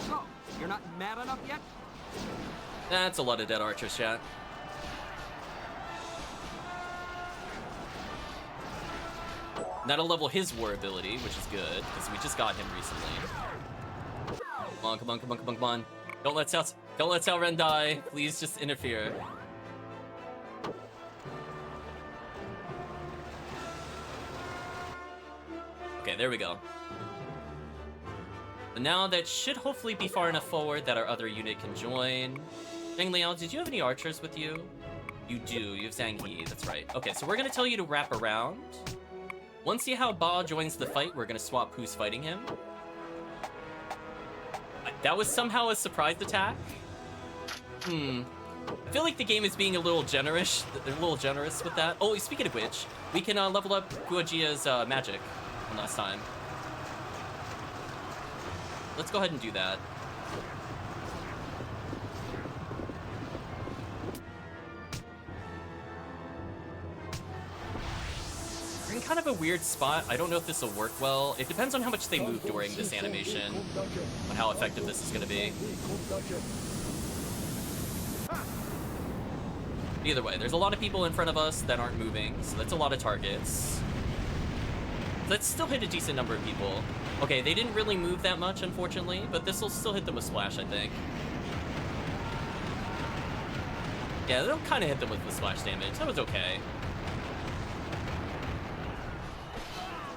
So, you're not mad enough yet? That's a lot of dead archers, chat. That'll level his war ability, which is good, because we just got him recently. Come on, come on, come on, come on, come on. Don't let Salren die. Please just interfere. Okay, there we go. So now that should hopefully be far enough forward that our other unit can join. Zhang Liao, did you have any archers with you? You do, you have Zhang He, that's right. Okay, so we're gonna tell you to wrap around. Once Hao Ba joins the fight, we're gonna swap who's fighting him. That was somehow a surprise attack? I feel like the game is being a little generous. They're a little generous with that. Oh, speaking of which, we can level up Guojia's magic from last time. Let's go ahead and do that. We're in kind of a weird spot. I don't know if this will work well. It depends on how much they move during this animation, on how effective this is going to be. Either way, there's a lot of people in front of us that aren't moving, so that's a lot of targets. Let's still hit a decent number of people. Okay, they didn't really move that much, unfortunately, but this will still hit them with splash, I think. Yeah, they'll kind of hit them with the splash damage. That was okay.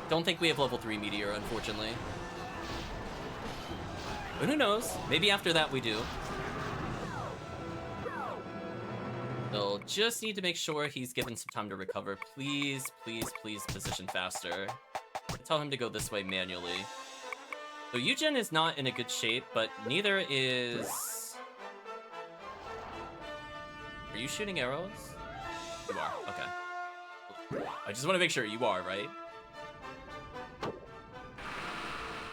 Don't think we have level 3 Meteor, unfortunately. But who knows? Maybe after that we do. They'll just need to make sure he's given some time to recover. Please, please, please position faster. Tell him to go this way manually. So Eugen is not in a good shape, but neither is... Are you shooting arrows? You are, okay. I just want to make sure you are, right?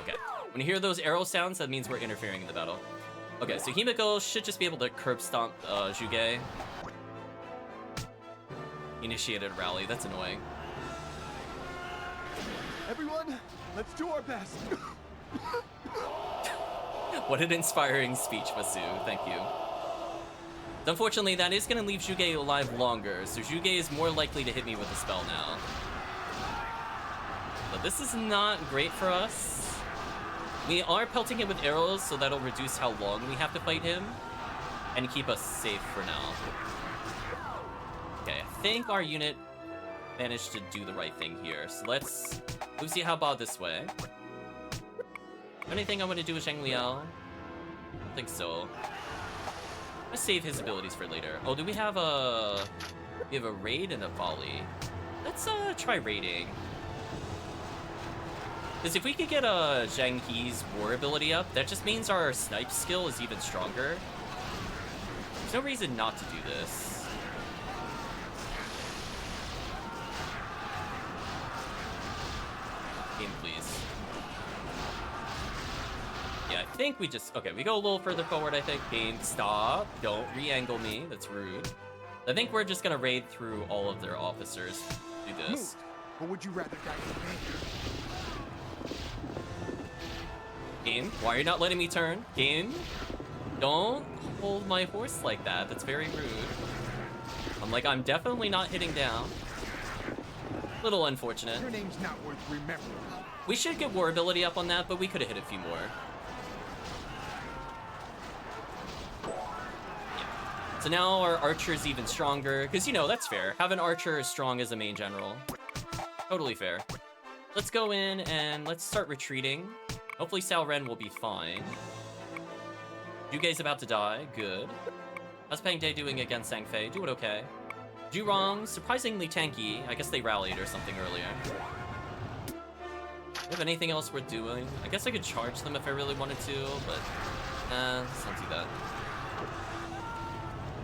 Okay. When you hear those arrow sounds, that means we're interfering in the battle. Okay, so Himiko should just be able to curb stomp Zhuge. Initiated a rally, that's annoying. Everyone, let's do our best. What an inspiring speech, Vasu. Thank you. Unfortunately, that is going to leave Zhuge alive longer, so Zhuge is more likely to hit me with a spell now. But this is not great for us. We are pelting him with arrows, so that'll reduce how long we have to fight him, and keep us safe for now. Okay, I think our unit managed to do the right thing here, so let's move Hao Ba this way. Anything I want to do with Zhang Liao? I don't think so. Let's save his abilities for later. Oh, do we have a... We have a raid and a volley. Let's try raiding. Because if we could get Zhang He's war ability up, that just means our snipe skill is even stronger. There's no reason not to do this. Game, please. Yeah, I think we just... Okay, we go a little further forward, I think. Game, stop. Don't re-angle me. That's rude. I think we're just gonna raid through all of their officers. Do this. Or would you rather die in pain? Game, why are you not letting me turn? Game, don't hold my horse like that. That's very rude. I'm definitely not hitting down. Little unfortunate. Your name's not worth remembering. We should get war ability up on that, but we could have hit a few more. Yeah. So now our archer's even stronger, because, you know, that's fair. Have an archer as strong as a main general. Totally fair. Let's go in and let's start retreating. Hopefully Sao Ren will be fine. Yugei's about to die. Good. How's Pang Day doing against Sang Fei? Doing okay. Jurong, surprisingly tanky. I guess they rallied or something earlier. Do you have anything else worth doing? I guess I could charge them if I really wanted to, but let's not do that.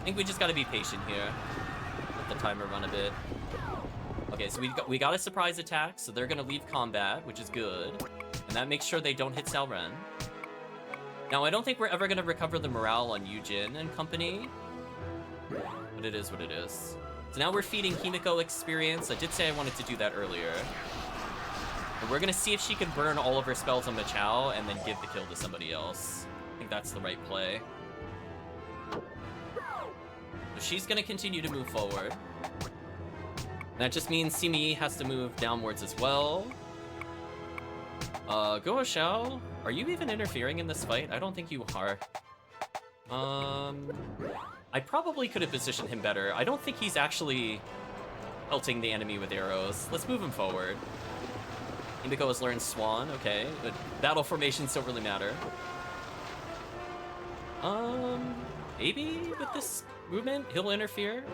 I think we just gotta be patient here. Let the timer run a bit. Okay, so we got a surprise attack, so they're gonna leave combat, which is good. And that makes sure they don't hit Sao Ren. Now, I don't think we're ever gonna recover the morale on Yujin and company, but it is what it is. So now we're feeding Himiko experience. I did say I wanted to do that earlier. And we're gonna see if she can burn all of her spells on Machao and then give the kill to somebody else. I think that's the right play. So she's gonna continue to move forward. That just means Simi has to move downwards as well. Go Xiao, are you even interfering in this fight? I don't think you are. I probably could have positioned him better. I don't think he's actually pelting the enemy with arrows. Let's move him forward. Himiko has learned Swan, okay. But battle formations don't really matter. Maybe with this movement, he'll interfere?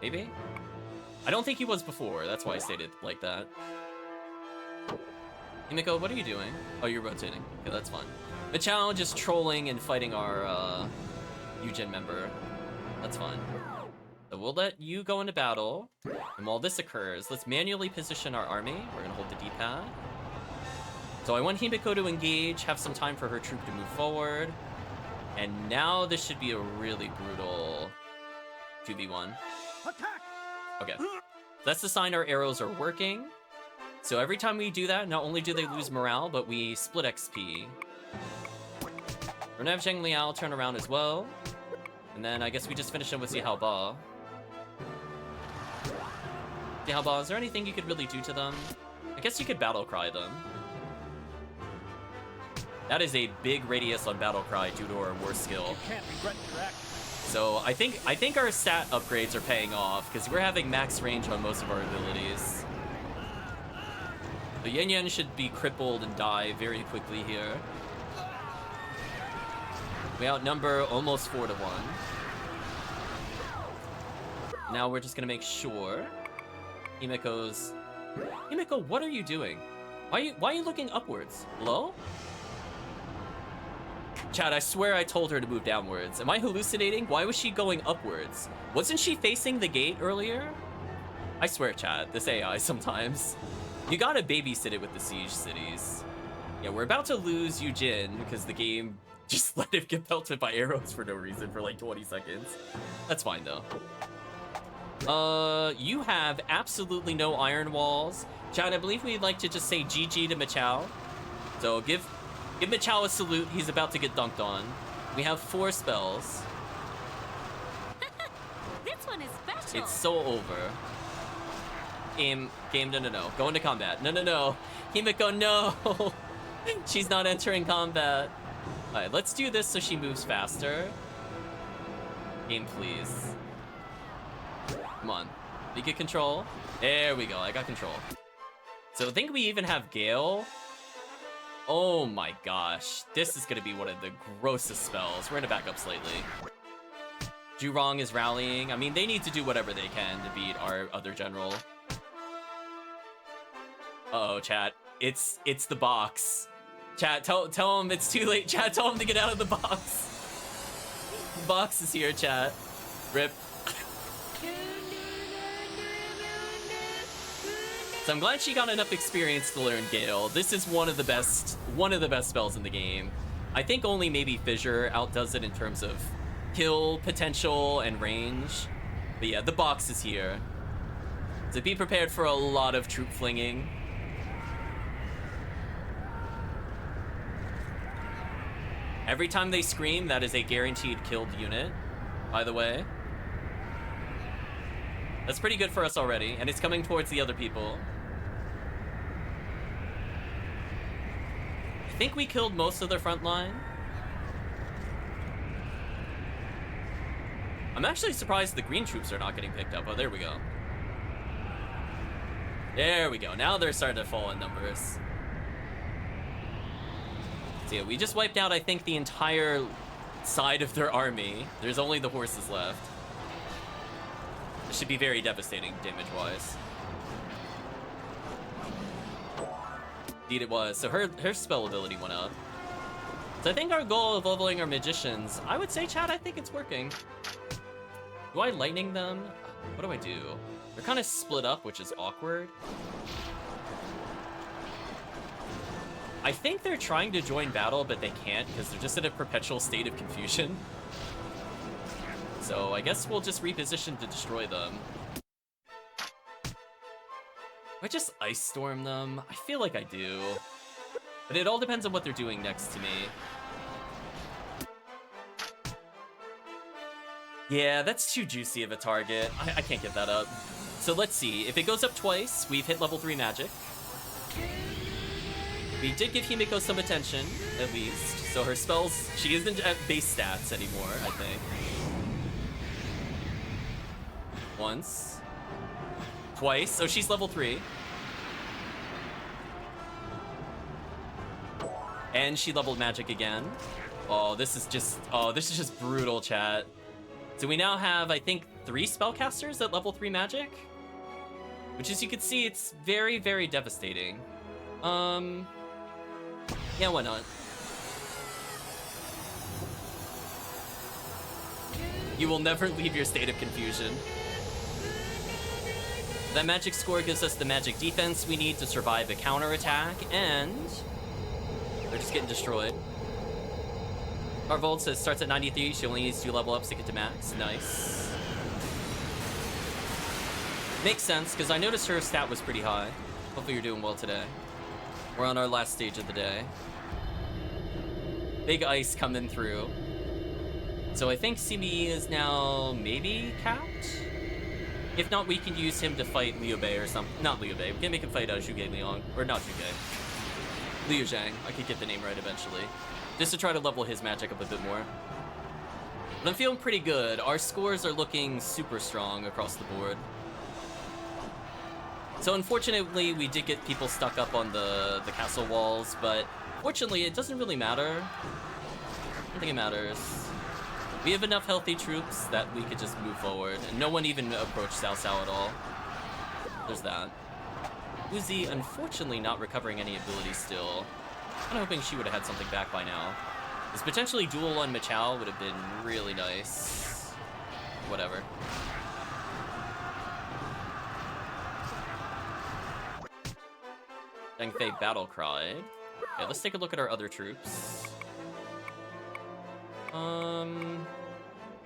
Maybe? I don't think he was before, that's why I stated like that. Himiko, what are you doing? Oh, you're rotating. Okay, that's fine. Machao just trolling and fighting our Yujin member. That's fine. So we'll let you go into battle. And while this occurs, let's manually position our army. We're gonna hold the D-pad. So I want Himiko to engage, have some time for her troop to move forward. And now this should be a really brutal 2v1. Okay. That's the sign our arrows are working. So every time we do that, not only do they lose morale, but we split XP. We're gonna have Zheng Liao turn around as well. And then I guess we just finish him with Zihao Ba. Zihao Ba, is there anything you could really do to them? I guess you could battle cry them. That is a big radius on battle cry due to our war skill. You can't regret your action. So I think our stat upgrades are paying off because we're having max range on most of our abilities. The Yen Yen should be crippled and die very quickly here. We outnumber almost 4-1. Now we're just gonna make sure Himiko, what are you doing? Why are you looking upwards? Hello? Chad, I swear I told her to move downwards. Am I hallucinating? Why was she going upwards? Wasn't she facing the gate earlier? I swear, Chad, this AI sometimes. You gotta babysit it with the siege cities. Yeah, we're about to lose Yujin because the game just let him get pelted by arrows for no reason for like 20 seconds. That's fine though. You have absolutely no iron walls. Chad, I believe we'd like to just say GG to Machao. So give Machao a salute. He's about to get dunked on. We have 4 spells. This one is special. It's so over. Game, no. Go into combat. No. Himiko, no. She's not entering combat. All right, let's do this so she moves faster. Game, please. Come on. You get control. There we go. I got control. So I think we even have Gale. Oh my gosh. This is going to be one of the grossest spells. We're going to back up slightly. Jurong is rallying. I mean, they need to do whatever they can to beat our other general. Uh-oh, chat. It's the box. Chat, tell him it's too late. Chat, tell him to get out of the box. The box is here, chat. Rip. So I'm glad she got enough experience to learn Gale. This is one of the best spells in the game. I think only maybe Fissure outdoes it in terms of kill potential and range. But yeah, the box is here. So be prepared for a lot of troop flinging. Every time they scream, that is a guaranteed killed unit, by the way. That's pretty good for us already, and it's coming towards the other people. I think we killed most of their front line. I'm actually surprised the green troops are not getting picked up. Oh, there we go. There we go. Now they're starting to fall in numbers. So yeah, we just wiped out, I think, the entire side of their army. There's only the horses left. This should be very devastating damage-wise. Indeed it was. So her spell ability went up. So I think our goal of leveling our magicians, I would say, chat, I think it's working. Do I lightning them? What do I do? They're kind of split up, which is awkward. I think they're trying to join battle, but they can't because they're just in a perpetual state of confusion. So I guess we'll just reposition to destroy them. I just Ice Storm them? I feel like I do. But it all depends on what they're doing next to me. Yeah, that's too juicy of a target. I can't get that up. So let's see. If it goes up twice, we've hit level 3 magic. We did give Himiko some attention, at least. So her spells, she isn't at base stats anymore, I think. Once. Twice. So she's level 3. And she leveled magic again. Oh, this is just brutal, chat. So we now have, I think, 3 spellcasters at level 3 magic. Which, as you can see, it's very, very devastating. Yeah, why not? You will never leave your state of confusion. That magic score gives us the magic defense we need to survive a counterattack, and they're just getting destroyed. Our Volt says starts at 93, she only needs 2 level ups to get to max. Nice. Makes sense, because I noticed her stat was pretty high. Hopefully you're doing well today. We're on our last stage of the day. Big ice coming through. So I think CBE is now maybe capped? If not, we can use him to fight Liu Bei or something. Not Liu Bei, we can make him fight Zhuge Liang. Or not Zhuge. Liu Zhang. I could get the name right eventually. Just to try to level his magic up a bit more. But I'm feeling pretty good. Our scores are looking super strong across the board. So unfortunately, we did get people stuck up on the castle walls, but fortunately, it doesn't really matter. I don't think it matters. We have enough healthy troops that we could just move forward, and no one even approached Cao Cao at all. There's that. Uzi, unfortunately, not recovering any abilities still. I'm hoping she would have had something back by now. This potentially duel on Machao would have been really nice. Whatever. Deng Fei battle cried. Okay, let's take a look at our other troops.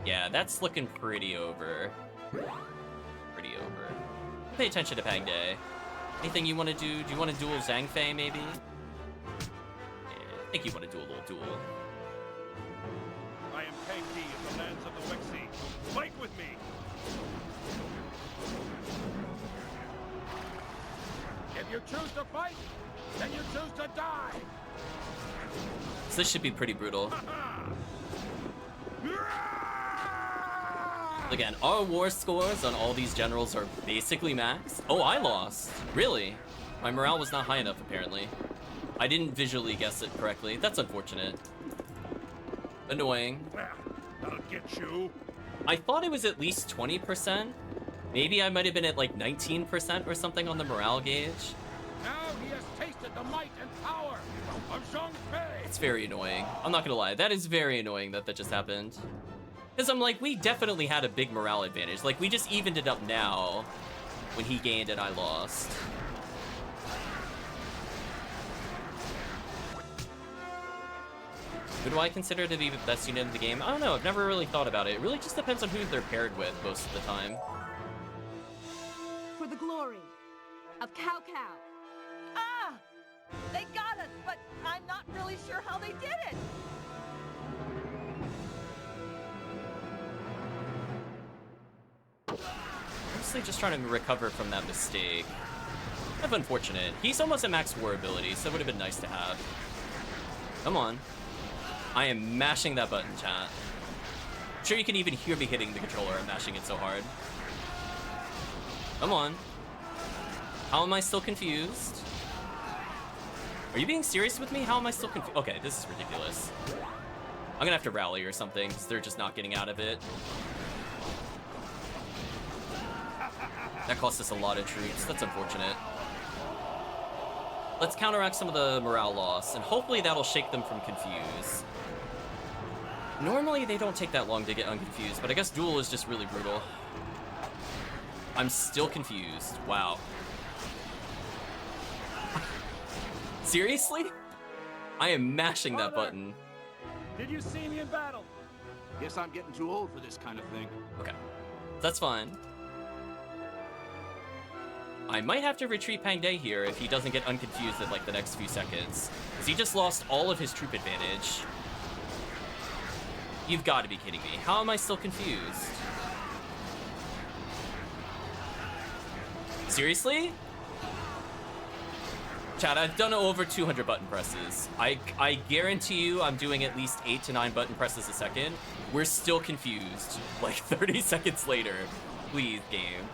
Yeah, that's looking pretty over. Pretty over. Pay attention to Pang Day. Anything you want to do? Do you want to duel Zhang Fei, maybe? Yeah, I think you want to do a little duel. I am Pang Di of the lands of the Wexi. Fight with me! If you choose to fight, then you choose to die. So this should be pretty brutal. Again, our war scores on all these generals are basically max. Oh, I lost. Really? My morale was not high enough, apparently. I didn't visually guess it correctly. That's unfortunate. Annoying. That'll get you. I thought it was at least 20%. Maybe I might have been at like 19% or something on the morale gauge. Now he has tasted the might and power of Zhang Fei. It's very annoying. I'm not gonna lie. That is very annoying that that just happened. Because I'm like, we definitely had a big morale advantage. Like, we just evened it up now when he gained and I lost. Who do I consider to be the best unit in the game? I don't know. I've never really thought about it. It really just depends on who they're paired with most of the time. For the glory of Cao Cao. Ah! They got us, but I'm not really sure how they did it! Mostly just trying to recover from that mistake. Kind of unfortunate. He's almost at max war ability, so it would have been nice to have. Come on. I am mashing that button, chat. I'm sure you can even hear me hitting the controller. I'm mashing it so hard. Come on. How am I still confused? Are you being serious with me? How am I still confused? Okay, this is ridiculous. I'm gonna have to rally or something, because they're just not getting out of it. That cost us a lot of troops. That's unfortunate. Let's counteract some of the morale loss, and hopefully that'll shake them from confused. Normally, they don't take that long to get unconfused, but I guess duel is just really brutal. I'm still confused. Wow. Seriously? I am mashing that button. Did you see me in battle? Guess I'm getting too old for this kind of thing. Okay. That's fine. I might have to retreat Pang Day here if he doesn't get unconfused at like the next few seconds. Because he just lost all of his troop advantage. You've got to be kidding me. How am I still confused? Seriously? Chat, I've done over 200 button presses. I guarantee you I'm doing at least 8 to 9 button presses a second. We're still confused. Like 30 seconds later. Please, game.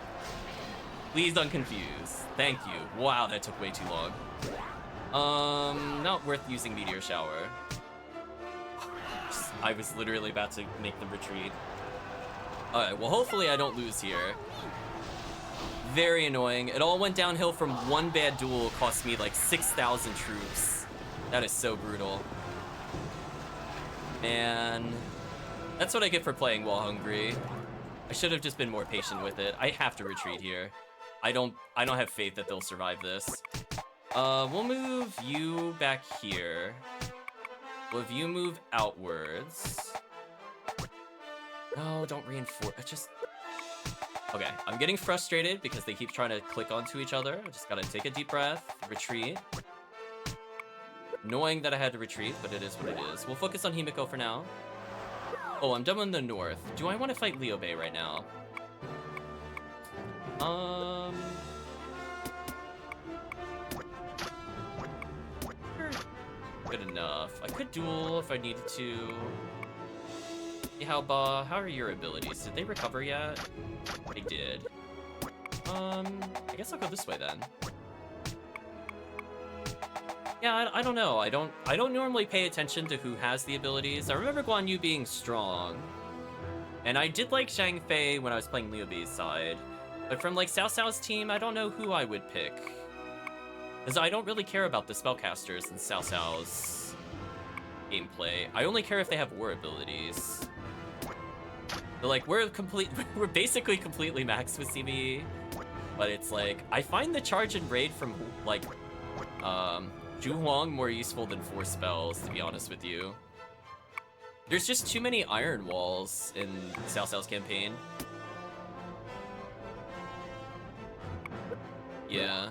Please unconfuse. Thank you. Wow, that took way too long. Not worth using Meteor Shower. I was literally about to make them retreat. Alright, well hopefully I don't lose here. Very annoying. It all went downhill from one bad duel, cost me like 6,000 troops. That is so brutal. Man, that's what I get for playing while hungry. I should have just been more patient with it. I have to retreat here. I don't have faith that they'll survive this. We'll move you back here. We'll have you move outwards. No, don't reinforce. Just... Okay, I'm getting frustrated because they keep trying to click onto each other. I just gotta take a deep breath, retreat. Annoying that I had to retreat, but it is what it is. We'll focus on Himiko for now. Oh, I'm done in the north. Do I want to fight Liu Bei right now? Good enough. I could duel if I needed to. How are your abilities? Did they recover yet? They did. I guess I'll go this way then. Yeah, I don't know. I don't normally pay attention to who has the abilities. I remember Guan Yu being strong. And I did like Zhang Fei when I was playing Liu Bei's side. But from like Cao Cao's team, I don't know who I would pick. Because I don't really care about the spellcasters in Cao Cao's gameplay. I only care if they have war abilities. But like we're basically completely maxed with CBE. But it's like I find the charge and raid from like Zhu Huang more useful than 4 spells, to be honest with you. There's just too many iron walls in Cao Cao's campaign. Yeah.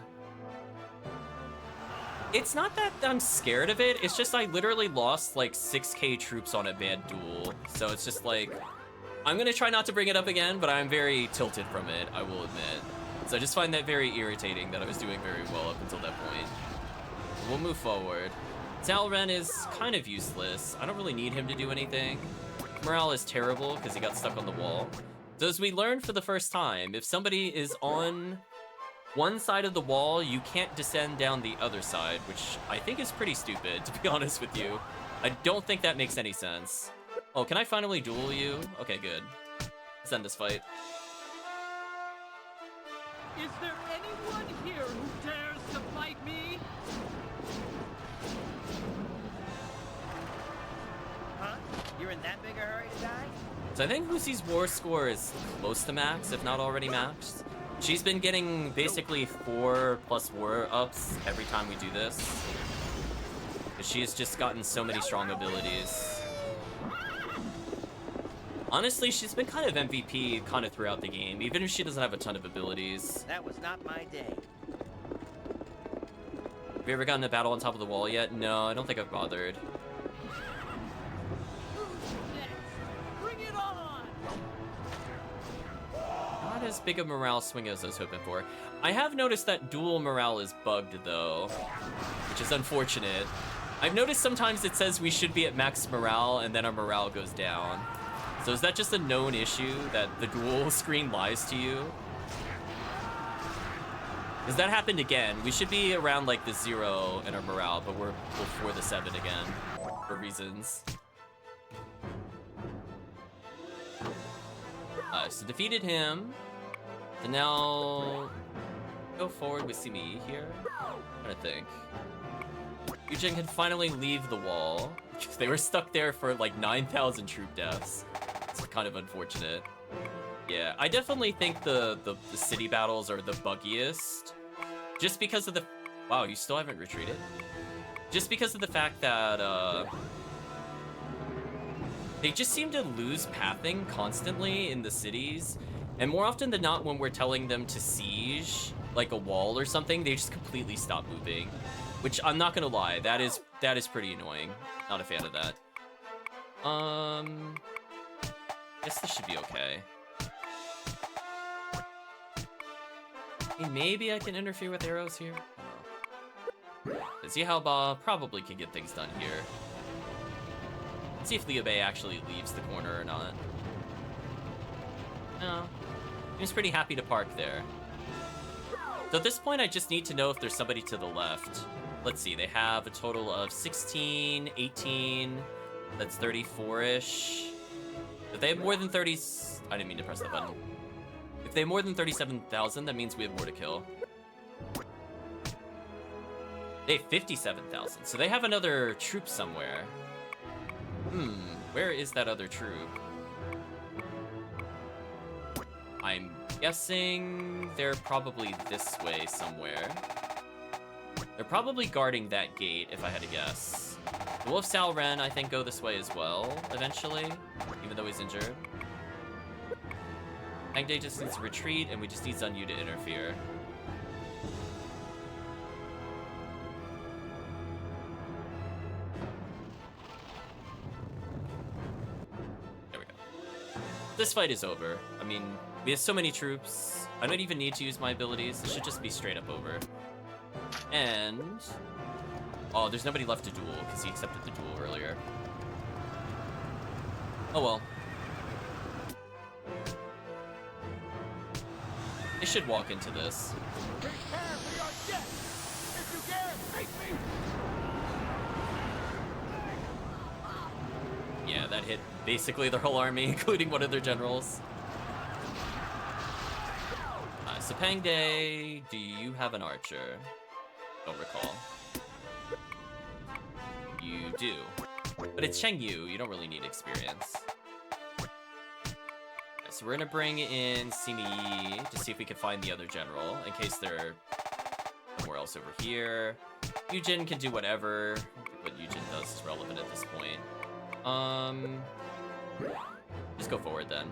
It's not that I'm scared of it, it's just I literally lost like 6k troops on a bad duel. So it's just like, I'm gonna try not to bring it up again, but I'm very tilted from it, I will admit. So I just find that very irritating that I was doing very well up until that point. We'll move forward. Zhao Ren is kind of useless. I don't really need him to do anything. Morale is terrible because he got stuck on the wall. So as we learned for the first time, if somebody is on one side of the wall, you can't descend down the other side, which I think is pretty stupid, to be honest with you. I don't think that makes any sense. Oh, can I finally duel you? Okay, good. Let's end this fight. Is there anyone here who dares to fight me? Huh? You're in that big a hurry to die? So I think Lucy's war score is close to max, if not already maxed. She's been getting basically 4+ war ups every time we do this. She's just gotten so many strong abilities. Honestly, she's been kind of MVP kind of throughout the game, even if she doesn't have a ton of abilities. That was not my day. Have you ever gotten a battle on top of the wall yet? No, I don't think I've bothered. Bring it on! Not as big a morale swing as I was hoping for. I have noticed that dual morale is bugged though, which is unfortunate. I've noticed sometimes it says we should be at max morale and then our morale goes down. So is that just a known issue that the dual screen lies to you? Because that happened again. We should be around like the 0 in our morale, but we're before the 7 again for reasons. So defeated him. So now go forward with Simi here. I'm trying to think. Cheng can finally leave the wall. They were stuck there for like 9,000 troop deaths. It's kind of unfortunate. Yeah, I definitely think the city battles are the buggiest. Just because of the... Wow, you still haven't retreated? Just because of the fact that, they just seem to lose pathing constantly in the cities. And more often than not, when we're telling them to siege, like a wall or something, they just completely stop moving. Which, I'm not gonna lie, that is pretty annoying. Not a fan of that. Guess this should be okay. Hey, maybe I can interfere with arrows here? I don't know. See how Ba probably can get things done here. Let's see if Liu Bei actually leaves the corner or not. No. He's pretty happy to park there. So at this point, I just need to know if there's somebody to the left. Let's see, they have a total of 16, 18, that's 34-ish. If they have more than 30... I didn't mean to press that button. If they have more than 37,000, that means we have more to kill. They have 57,000, so they have another troop somewhere. Where is that other troop? I'm guessing they're probably this way somewhere. They're probably guarding that gate, if I had to guess. The Wolf Sao Ren, I think, go this way as well, eventually, even though he's injured. Pang Day just needs to retreat, and we just need Zun Yu to interfere. There we go. This fight is over. I mean, we have so many troops. I don't even need to use my abilities. It should just be straight up over. And... oh, there's nobody left to duel, because he accepted the duel earlier. Oh well. They should walk into this. Yeah, that hit basically their whole army, including one of their generals. So Pang Day, do you have an archer? Don't recall. You do. But it's Cheng Yu, you don't really need experience. So we're gonna bring in Simi Yi to see if we can find the other general, in case they're somewhere else over here. Yujin can do whatever. What Yujin does is relevant at this point. Just go forward then.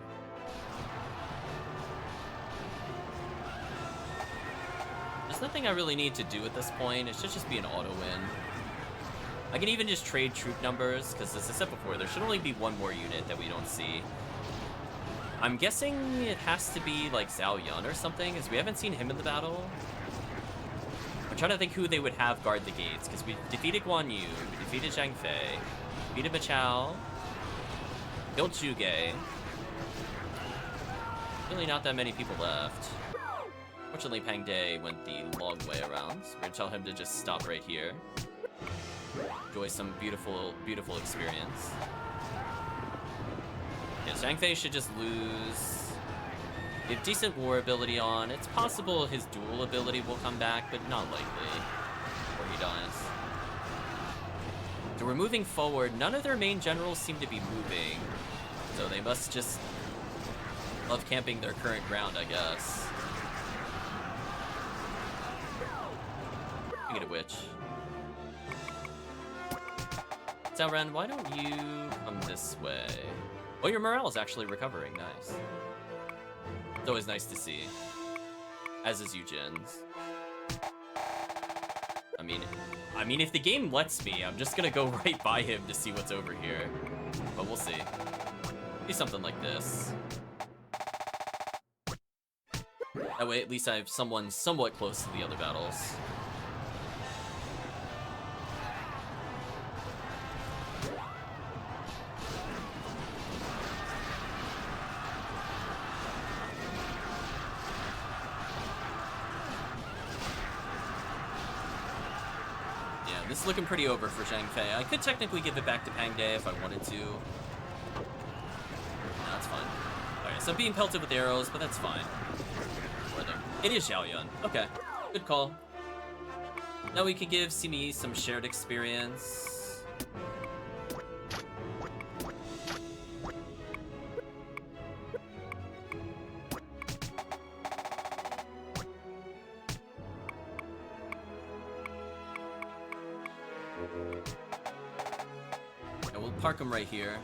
There's nothing I really need to do at this point. It should just be an auto win. I can even just trade troop numbers, because as I said before, there should only be one more unit that we don't see. I'm guessing it has to be like Zhao Yun or something, because we haven't seen him in the battle. I'm trying to think who they would have guard the gates, because we defeated Guan Yu, we defeated Zhang Fei, defeated Ma Chao, killed Zhuge. Really not that many people left. Fortunately, Pang Day went the long way around, so we're gonna tell him to just stop right here. Enjoy some beautiful, beautiful experience. Yeah, Zhang Fei should just lose. He have decent war ability on. It's possible his dual ability will come back, but not likely. Or he dies. So we're moving forward. None of their main generals seem to be moving. So they must just love camping their current ground, I guess. I get a witch. Zhao Ren, why don't you come this way? Oh, your morale is actually recovering. Nice. It's always nice to see. As is Yujin's. I mean, if the game lets me, I'm just gonna go right by him to see what's over here. But we'll see. Maybe something like this. That way, at least I have someone somewhat close to the other battles. this is looking pretty over for Zhang Fei. I could technically give it back to Pang De if I wanted to. No, that's fine. Alright, so I'm being pelted with arrows, but that's fine. It is Xiaoyun. Okay, good call. Now we can give Simi some shared experience. Park him right here.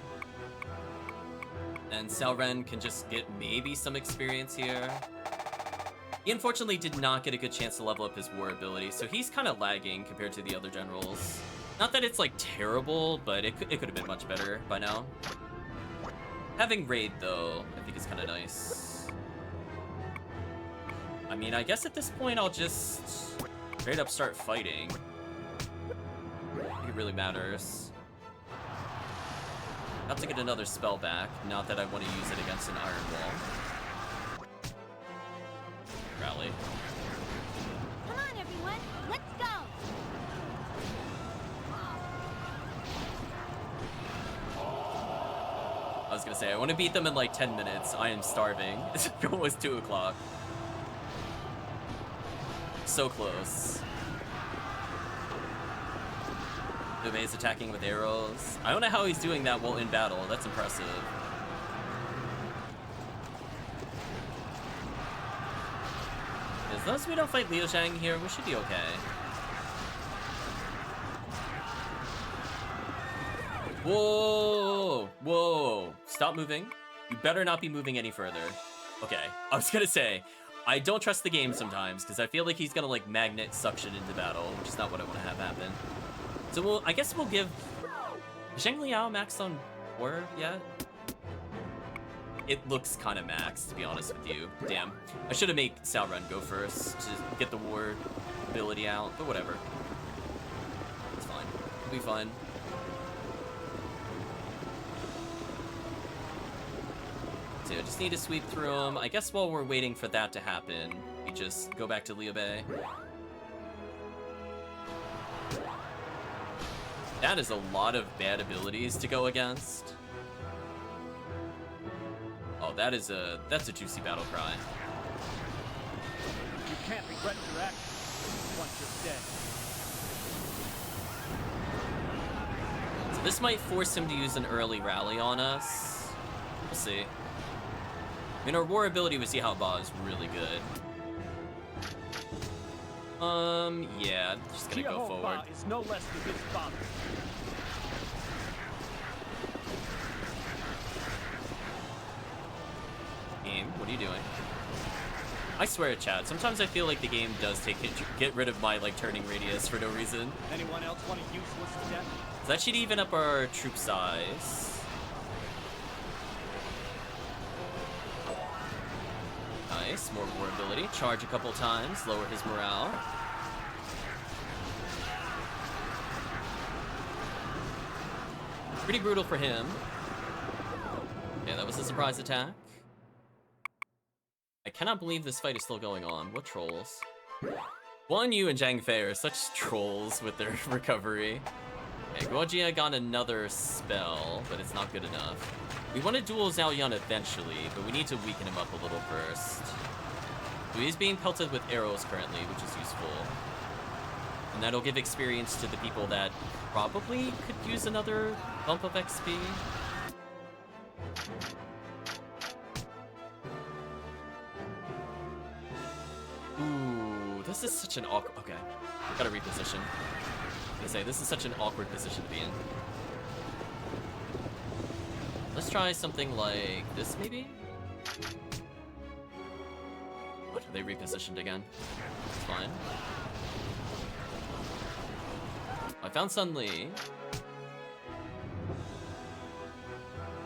And Xiao Ren can just get maybe some experience here. He unfortunately did not get a good chance to level up his war ability, so he's kind of lagging compared to the other generals. Not that it's like terrible, but it could have been much better by now. Having raid though, I think is kind of nice. I mean, I guess at this point I'll just straight up start fighting. I think it really matters. Have to get another spell back, not that I want to use it against an iron wall. Rally. Come on, everyone, let's go! I was gonna say, I want to beat them in like 10 minutes. I am starving. It's almost 2 o'clock. So close. Liu Bei is attacking with arrows. I don't know how he's doing that while in battle. That's impressive. As long as we don't fight Liu Zhang here, we should be okay. Whoa! Whoa! Stop moving. You better not be moving any further. Okay, I was gonna say, I don't trust the game sometimes, because I feel like he's gonna like magnet suction into battle, which is not what I want to have happen. So I guess we'll give... Zheng Liao maxed on war yet? It looks kind of maxed, to be honest with you. Damn. I should have made Xiao Ren go first to get the war ability out, but whatever. It's fine. It'll be fine. So I just need to sweep through them. I guess while we're waiting for that to happen, we just go back to Liu Bei. That is a lot of bad abilities to go against. Oh, that's a juicy battle cry. You can't regret your actions once you're dead. So this might force him to use an early rally on us. We'll see. I mean, our war ability with Ziha Ba is really good. Yeah, just gonna go forward. Is no less than his father. Game, what are you doing? I swear, Chad, sometimes I feel like the game does get rid of my like turning radius for no reason. Anyone else want a useless death? So that should even up our troop size. Nice, more war ability. Charge a couple times, lower his morale. Pretty brutal for him. Yeah, that was a surprise attack. I cannot believe this fight is still going on. What trolls? Guan Yu and Zhang Fei are such trolls with their recovery. Okay, Guojia got another spell, but it's not good enough. We want to duel Zhao Yun eventually, but we need to weaken him up a little first. So he's being pelted with arrows currently, which is useful. And that'll give experience to the people that probably could use another bump of XP. Ooh, this is such an awkward... Okay, gotta reposition. I say, this is such an awkward position to be in. Let's try something like this, maybe? What, they repositioned again? It's fine. I found Sun Li.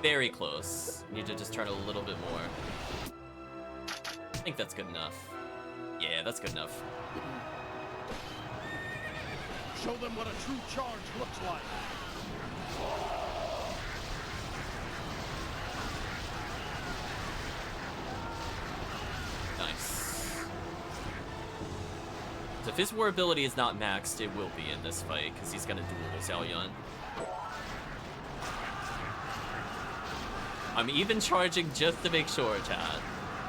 Very close. Need to just turn a little bit more. I think that's good enough. Yeah, that's good enough. Show them what a true charge looks like. Nice. So if his war ability is not maxed, it will be in this fight, because he's gonna duel Xiao Yun. I'm even charging just to make sure, chat.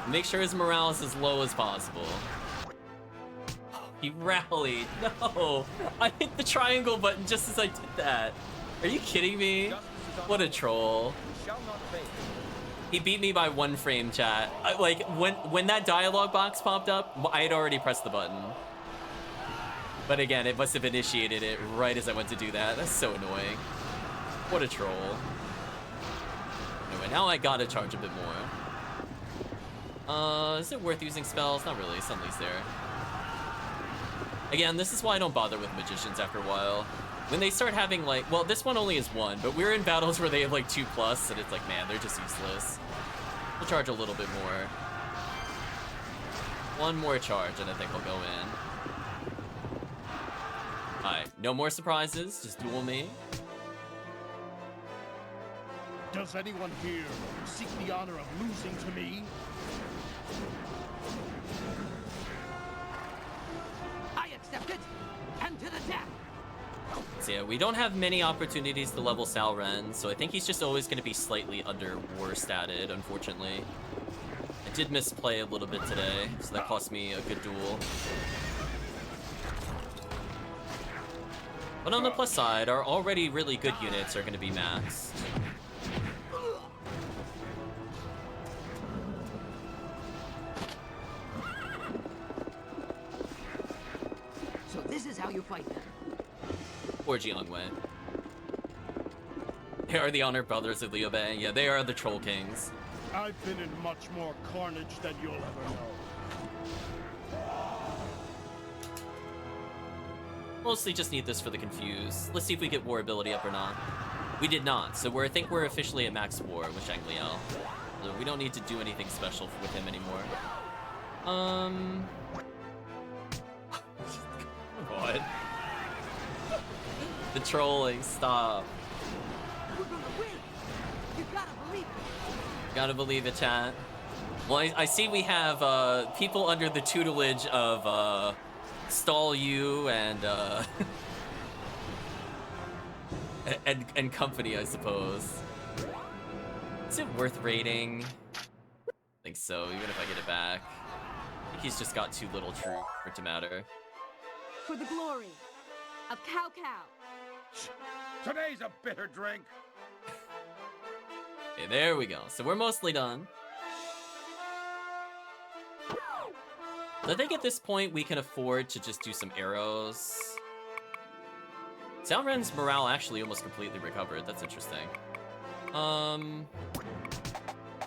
Make sure his morale is as low as possible. He rallied. No! I hit the triangle button just as I did that. Are you kidding me? What a troll. He beat me by 1 frame, chat. Like, when that dialogue box popped up, I had already pressed the button. But again, it must have initiated it right as I went to do that. That's so annoying. What a troll. Anyway, now I gotta charge a bit more. Is it worth using spells? Not really, Sunli's there. Again, this is why I don't bother with magicians after a while. When they start having like, well, this one only is 1, but we're in battles where they have like 2+, and it's like, man, they're just useless. We'll charge a little bit more. 1 more charge, and I think I'll go in. Alright, no more surprises, just duel me. Does anyone here seek the honor of losing to me? I accept it! And to the death! So yeah, we don't have many opportunities to level Sal Ren, so I think he's just always going to be slightly under war statted, unfortunately. I did misplay a little bit today, so that cost me a good duel. But on the plus side, our already really good units are going to be maxed. So this is how you fight them. Or Jiangwei. They are the honored brothers of Liu Bei. Yeah, they are the Troll Kings. I've been in much more carnage than you'll ever know. Mostly just need this for the confuse. Let's see if we get war ability up or not. We did not, so I think we're officially at max war with Zhang Liao. So we don't need to do anything special with him anymore. What? The trolling, stop. We're gonna win! You gotta believe it! Gotta believe it, chat. Well, I see we have people under the tutelage of Stall You and and company, I suppose. Is it worth raiding? I think so, even if I get it back. I think he's just got too little troop for it to matter. For the glory of Cao Cao. Today's a bitter drink. Okay, there we go. So we're mostly done. So I think at this point we can afford to just do some arrows. Xiao Ren's morale actually almost completely recovered. That's interesting. I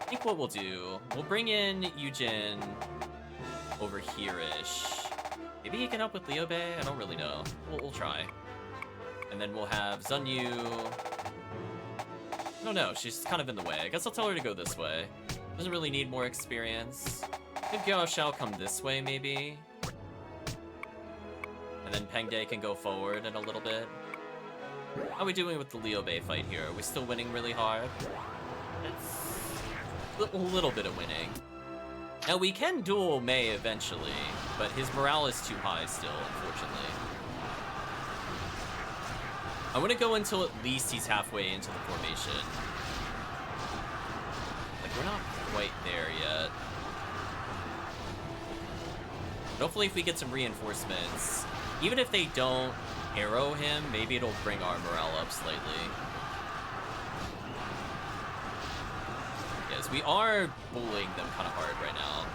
think what we'll do, we'll bring in Yujin over here-ish. Maybe he can help with Liu Bei? I don't really know. We'll try. And then we'll have Zun Yu. I don't know, she's kind of in the way. I guess I'll tell her to go this way. Doesn't really need more experience. Have Gao Xiao come this way, maybe? And then Peng De can go forward in a little bit. How are we doing with the Liu Bei fight here? Are we still winning really hard? It's a little bit of winning. Now, we can duel Mei eventually, but his morale is too high still, unfortunately. I want to go until at least he's halfway into the formation. Like, we're not quite there yet. But hopefully if we get some reinforcements, even if they don't arrow him, maybe it'll bring our morale up slightly. Yes, we are bullying them kind of hard right now.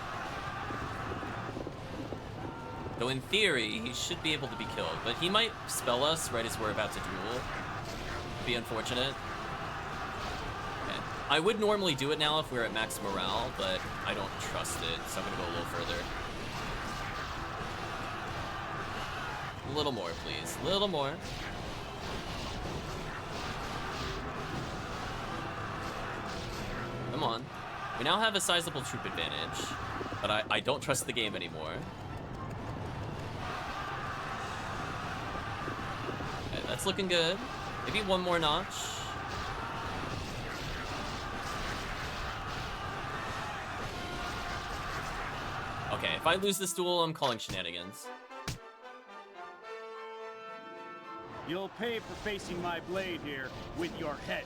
Though in theory, he should be able to be killed, but he might spell us right as we're about to duel. Be unfortunate. Okay. I would normally do it now if we're at max morale, but I don't trust it, so I'm gonna go a little further. A little more, please. A little more. Come on. We now have a sizable troop advantage, but I don't trust the game anymore. Okay, that's looking good. Maybe one more notch. Okay, if I lose this duel, I'm calling shenanigans. You'll pay for facing my blade here with your head.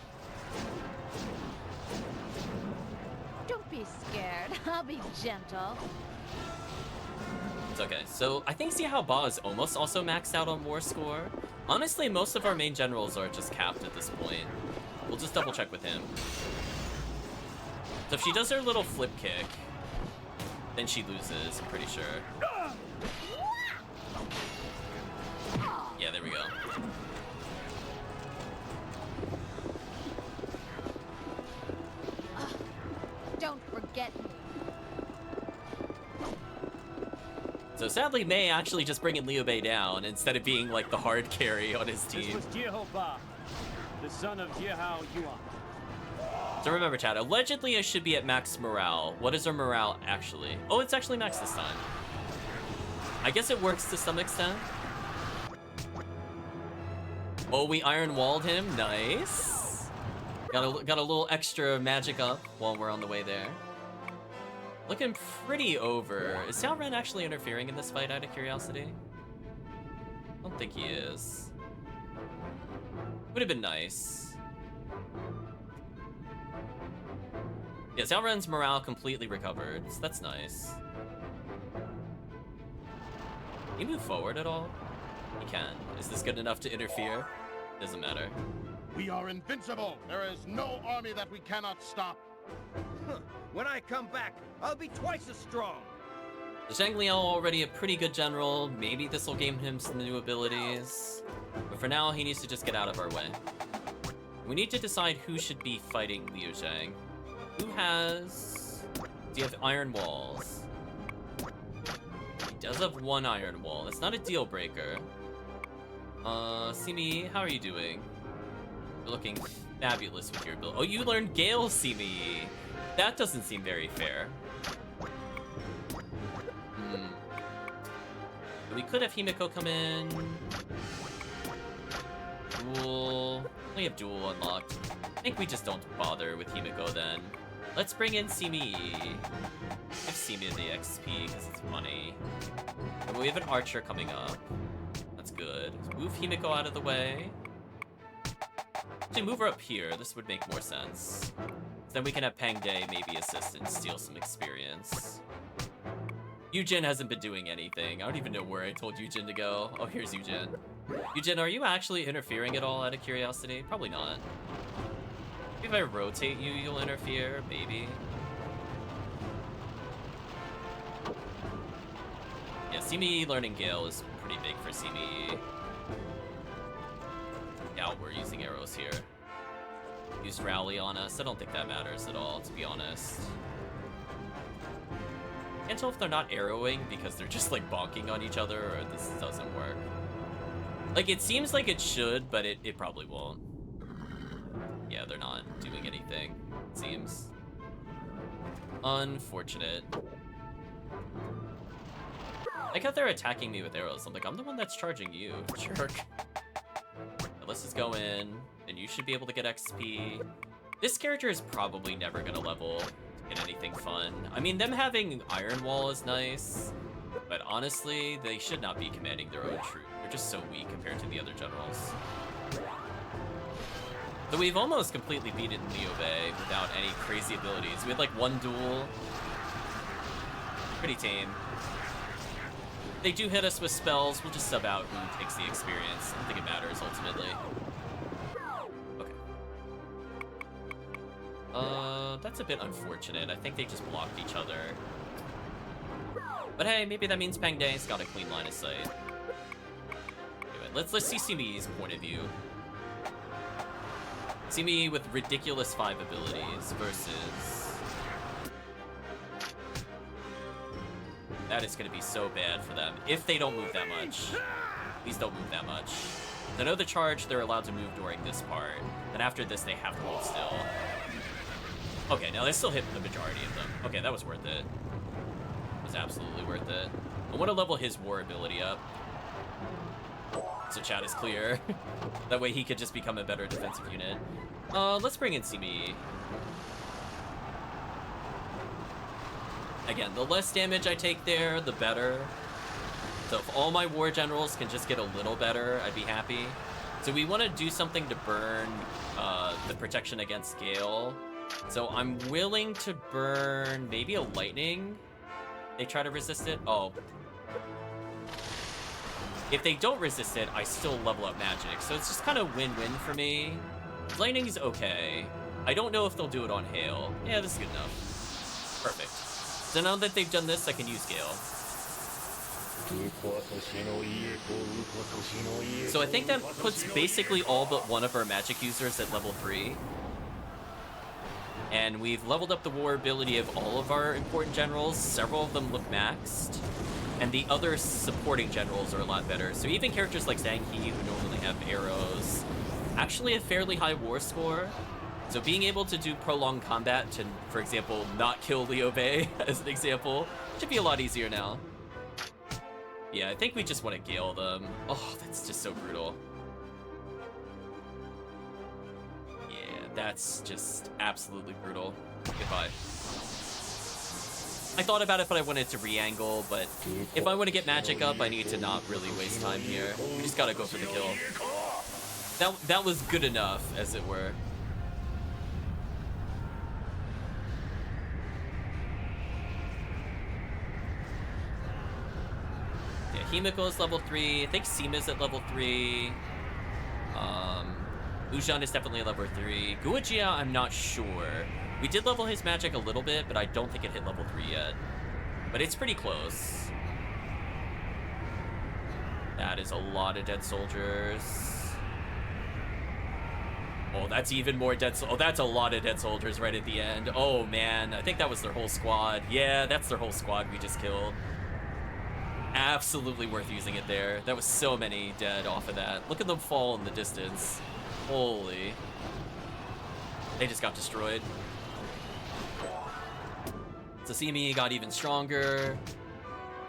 Don't be scared. I'll be gentle. It's okay. So I think see how Ba is almost also maxed out on war score. Honestly, most of our main generals are just capped at this point. We'll just double check with him. So if she does her little flip kick, then she loses, I'm pretty sure. Yeah, there we go. Don't forget me. So sadly, Mei actually just bringing Liu Bei down instead of being like the hard carry on his This team. was Jieho Ba, the son of Jiehao Yuan. So remember, chat, allegedly it should be at max morale. What is our morale actually? Oh, it's actually max this time. I guess it works to some extent. Oh, we iron walled him. Nice. Got a little extra magic up while we're on the way there. Looking pretty over. Is Xiao Ren actually interfering in this fight out of curiosity? I don't think he is. Would have been nice. Yeah, Xiao Ren's morale completely recovered, so that's nice. Can he move forward at all? He can. Is this good enough to interfere? Doesn't matter. We are invincible. There is no army that we cannot stop. When I come back, I'll be twice as strong. Zhang Liao already a pretty good general. Maybe this will gain him some new abilities. But for now, he needs to just get out of our way. We need to decide who should be fighting Liu Zhang. Who has... Do you have iron walls? He does have one iron wall. That's not a deal breaker. Simi, how are you doing? You're looking fabulous with your build. Oh, you learned Gale, Simi! That doesn't seem very fair. We could have Himiko come in. Duel. We have Duel unlocked. I think we just don't bother with Himiko then. Let's bring in Simi. Give Simi the XP because it's money. And we have an archer coming up. That's good. Move Himiko out of the way. Actually, move her up here. This would make more sense. Then we can have Pang Day maybe assist and steal some experience. Yujin hasn't been doing anything. I don't even know where I told Yujin to go. Oh, here's Yujin. Yujin, are you actually interfering at all out of curiosity? Probably not. Maybe if I rotate you, you'll interfere? Maybe. Yeah, Simi learning Gale is pretty big for Simi. Yeah, we're using arrows here. Used Rally on us. I don't think that matters at all, to be honest. Can't tell if they're not arrowing because they're just like bonking on each other or this doesn't work. Like, it seems like it should, but it probably won't. Yeah, they're not doing anything, it seems. Unfortunate. I like how they're attacking me with arrows. I'm like, I'm the one that's charging you, jerk. Let's just go in, and you should be able to get XP. This character is probably never gonna level to get anything fun. I mean, them having Iron Wall is nice, but honestly, they should not be commanding their own troop. They're just so weak compared to the other generals. So we've almost completely beaten Liu Bei without any crazy abilities. We had like one duel. Pretty tame. They do hit us with spells. We'll just sub out who takes the experience. I don't think it matters ultimately. Okay. That's a bit unfortunate. I think they just blocked each other. But hey, maybe that means Pang Day's got a clean line of sight. Anyway, let's see Simi's point of view. Simi with ridiculous 5 abilities versus... That is going to be so bad for them if they don't move that much. Please don't move that much. I know the charge, they're allowed to move during this part. Then after this, they have to hold still. Okay, now they still hit the majority of them. Okay, that was worth it. It was absolutely worth it. I want to level his war ability up. So chat is clear. That way he could just become a better defensive unit. Let's bring in Simi. Again, the less damage I take there, the better. So if all my war generals can just get a little better, I'd be happy. So we want to do something to burn the protection against Gale. So I'm willing to burn maybe a lightning. They try to resist it. Oh. If they don't resist it, I still level up magic. So it's just kind of win-win for me. Lightning's okay. I don't know if they'll do it on hail. Yeah, this is good enough. Perfect. So now that they've done this, I can use Gale. So I think that puts basically all but one of our magic users at level 3. And we've leveled up the war ability of all of our important generals. Several of them look maxed. And the other supporting generals are a lot better. So even characters like Zhang He, who normally have arrows, actually have fairly high war score. So being able to do prolonged combat to, for example, not kill Liu Bei, as an example, should be a lot easier now. Yeah, I think we just want to Gale them. Oh, that's just so brutal. Yeah, that's just absolutely brutal. Goodbye. I thought about it, but I wanted to re-angle, but if I want to get magic up, I need to not really waste time here. We just gotta go for the kill. That was good enough, as it were. Yeah, Himiko is level 3. I think Seema's at level 3. Ujan is definitely level 3. Guajia, I'm not sure. We did level his magic a little bit, but I don't think it hit level 3 yet. But it's pretty close. That is a lot of dead soldiers. Oh, that's even more dead. Oh, that's a lot of dead soldiers right at the end. Oh, man. I think that was their whole squad. Yeah, that's their whole squad we just killed. Absolutely worth using it there. That was so many dead off of that. Look at them fall in the distance. Holy. They just got destroyed. Sasimi got even stronger.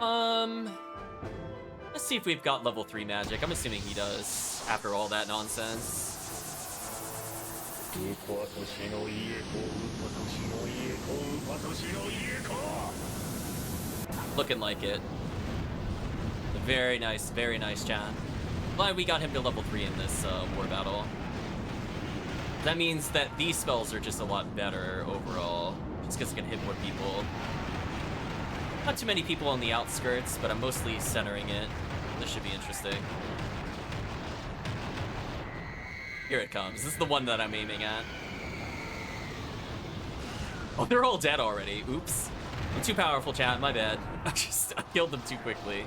Let's see if we've got level 3 magic. I'm assuming he does, after all that nonsense. Looking like it. Very nice, chat. Glad we got him to level 3 in this war battle. That means that these spells are just a lot better overall. Just because it can hit more people. Not too many people on the outskirts, but I'm mostly centering it. This should be interesting. Here it comes. This is the one that I'm aiming at. Oh, they're all dead already. Oops. I'm too powerful, chat. My bad. I killed them too quickly.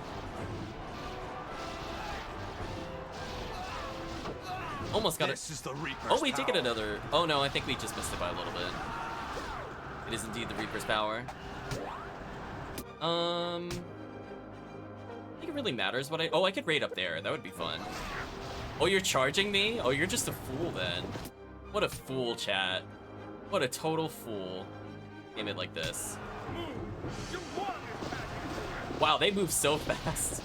Almost got it. Oh, we did get another. Oh no, I think we just missed it by a little bit. It is indeed the Reaper's power. I think it really matters what I... Oh, I could raid up there. That would be fun. Oh, you're charging me? Oh, you're just a fool then. What a fool, chat. What a total fool. Aim it like this. Wow, they move so fast.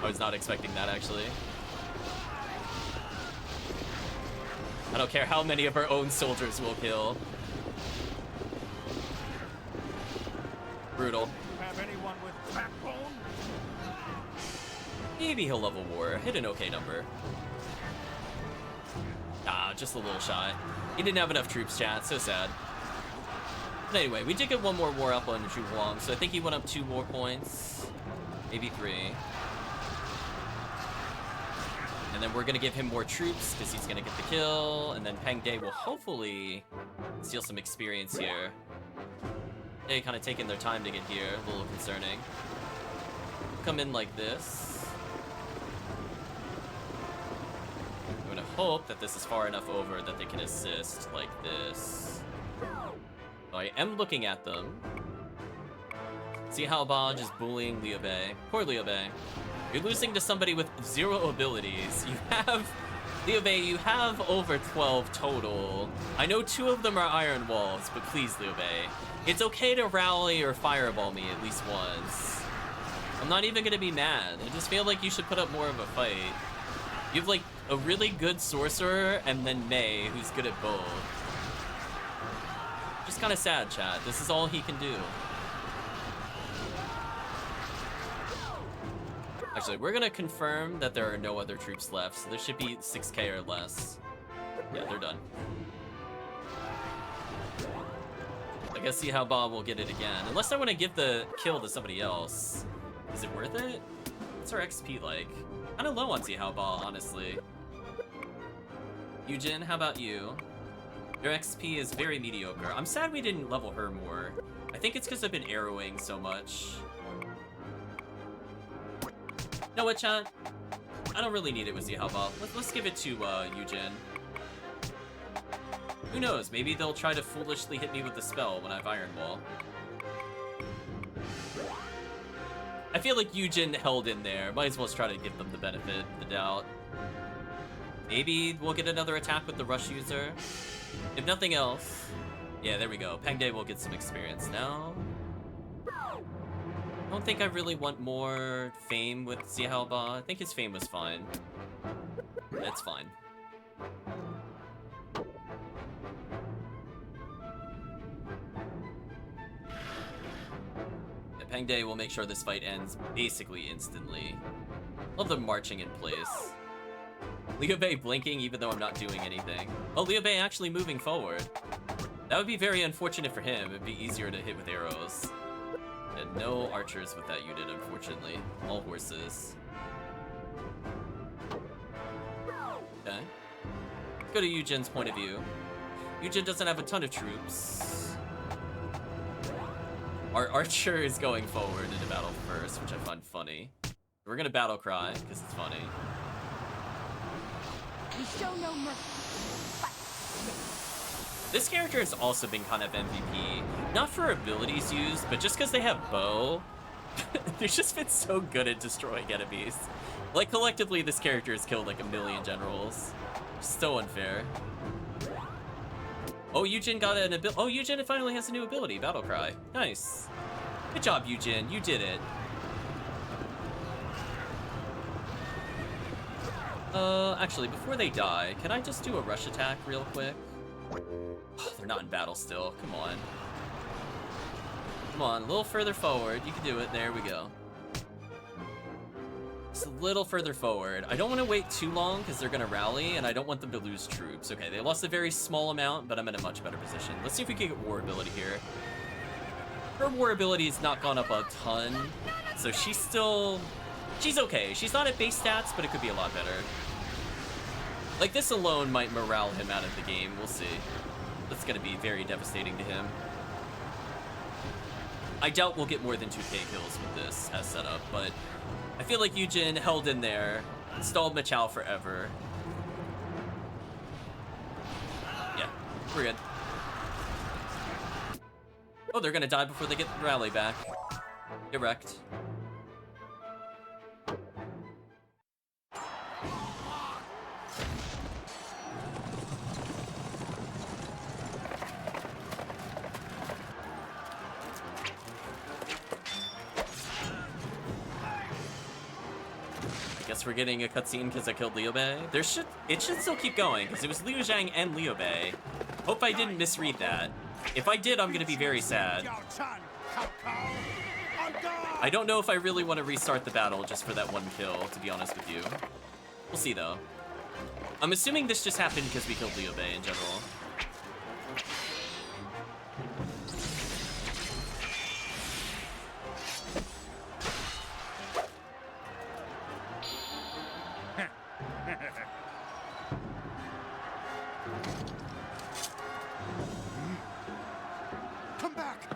I was not expecting that, actually. I don't care how many of our own soldiers we'll kill. Brutal. Have anyone with backbone? Maybe he'll level war. Hit an okay number. Ah, just a little shy. He didn't have enough troops, chat. So sad. But anyway, we did get one more war up on Zhu Huang, so I think he went up 2 war points. Maybe 3. And then we're gonna give him more troops because he's gonna get the kill, and then Peng De will hopefully steal some experience here. They kind of taking their time to get here, a little concerning. Come in like this. I'm gonna hope that this is far enough over that they can assist like this. So I am looking at them. See how Baj is bullying Liu Bei. Poor Liu Bei. You're losing to somebody with 0 abilities. You have, Liu Bei, you have over 12 total. I know 2 of them are Iron Walls, but please, Liu Bei. It's okay to rally or fireball me at least once. I'm not even gonna be mad. I just feel like you should put up more of a fight. You have like a really good sorcerer and then Mei, who's good at both. Just kind of sad, chat. This is all he can do. Actually, we're gonna confirm that there are no other troops left, so there should be 6k or less. Yeah, they're done. I guess see how Bob will get it again. Unless I want to give the kill to somebody else. Is it worth it? What's our XP like? Kinda low on Zihaobao, honestly. Yujin, how about you? Your XP is very mediocre. I'm sad we didn't level her more. I think it's because I've been arrowing so much. No, what, chat? I don't really need it with Zihaobao. Let's give it to Yujin. Who knows? Maybe they'll try to foolishly hit me with the spell when I have Iron Wall. I feel like Yujin held in there. Might as well try to give them the benefit of the doubt. Maybe we'll get another attack with the Rush user. If nothing else... Yeah, there we go. Pengde will get some experience now. I don't think I really want more fame with Zihaobao. I think his fame was fine. It's fine. Pengde will make sure this fight ends basically instantly. Love them marching in place. Liu Bei blinking even though I'm not doing anything. Oh, Liu Bei actually moving forward. That would be very unfortunate for him. It'd be easier to hit with arrows. And no archers with that unit, unfortunately. All horses. Okay. Let's go to Yujin's point of view. Yujin doesn't have a ton of troops. Our archer is going forward into battle first, which I find funny. We're gonna battle cry, because it's funny. We show no mercy. This character has also been kind of MVP. Not for abilities used, but just because they have bow. They've just been so good at destroying enemies. Like, collectively, this character has killed like 1 million generals. So unfair. Oh, Yujin got an ability. Oh, Yujin finally has a new ability, Battle Cry. Nice. Good job, Yujin. You did it. Actually, before they die, can I just do a rush attack real quick? Oh, they're not in battle still. Come on. Come on, a little further forward. You can do it. There we go. Just a little further forward. I don't want to wait too long because they're going to rally, and I don't want them to lose troops. Okay, they lost a very small amount, but I'm in a much better position. Let's see if we can get war ability here. Her war ability has not gone up a ton, so she's okay. She's not at base stats, but it could be a lot better. Like, this alone might morale him out of the game. We'll see. That's going to be very devastating to him. I doubt we'll get more than 2k kills with this as set up, but I feel like Yujin held in there, stalled Machao forever. Yeah, we're good. Oh, they're gonna die before they get the rally back. Get wrecked. Guess we're getting a cutscene because I killed Liu Bei. It should still keep going because it was Liu Zhang and Liu Bei. Hope I didn't misread that. If I did, I'm gonna be very sad. I don't know if I really want to restart the battle just for that one kill, to be honest with you. We'll see though. I'm assuming this just happened because we killed Liu Bei in general. Come back.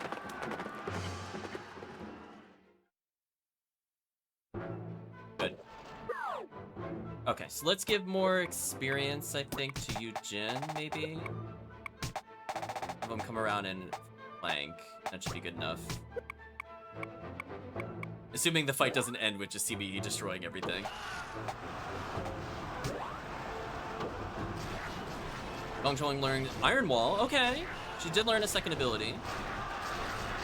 Good. Okay, so let's give more experience, I think, to Yujin, maybe? Have him come around and flank. That should be good enough. Assuming the fight doesn't end with just CBE destroying everything. Gongchong learned Iron Wall. Okay, she did learn a second ability.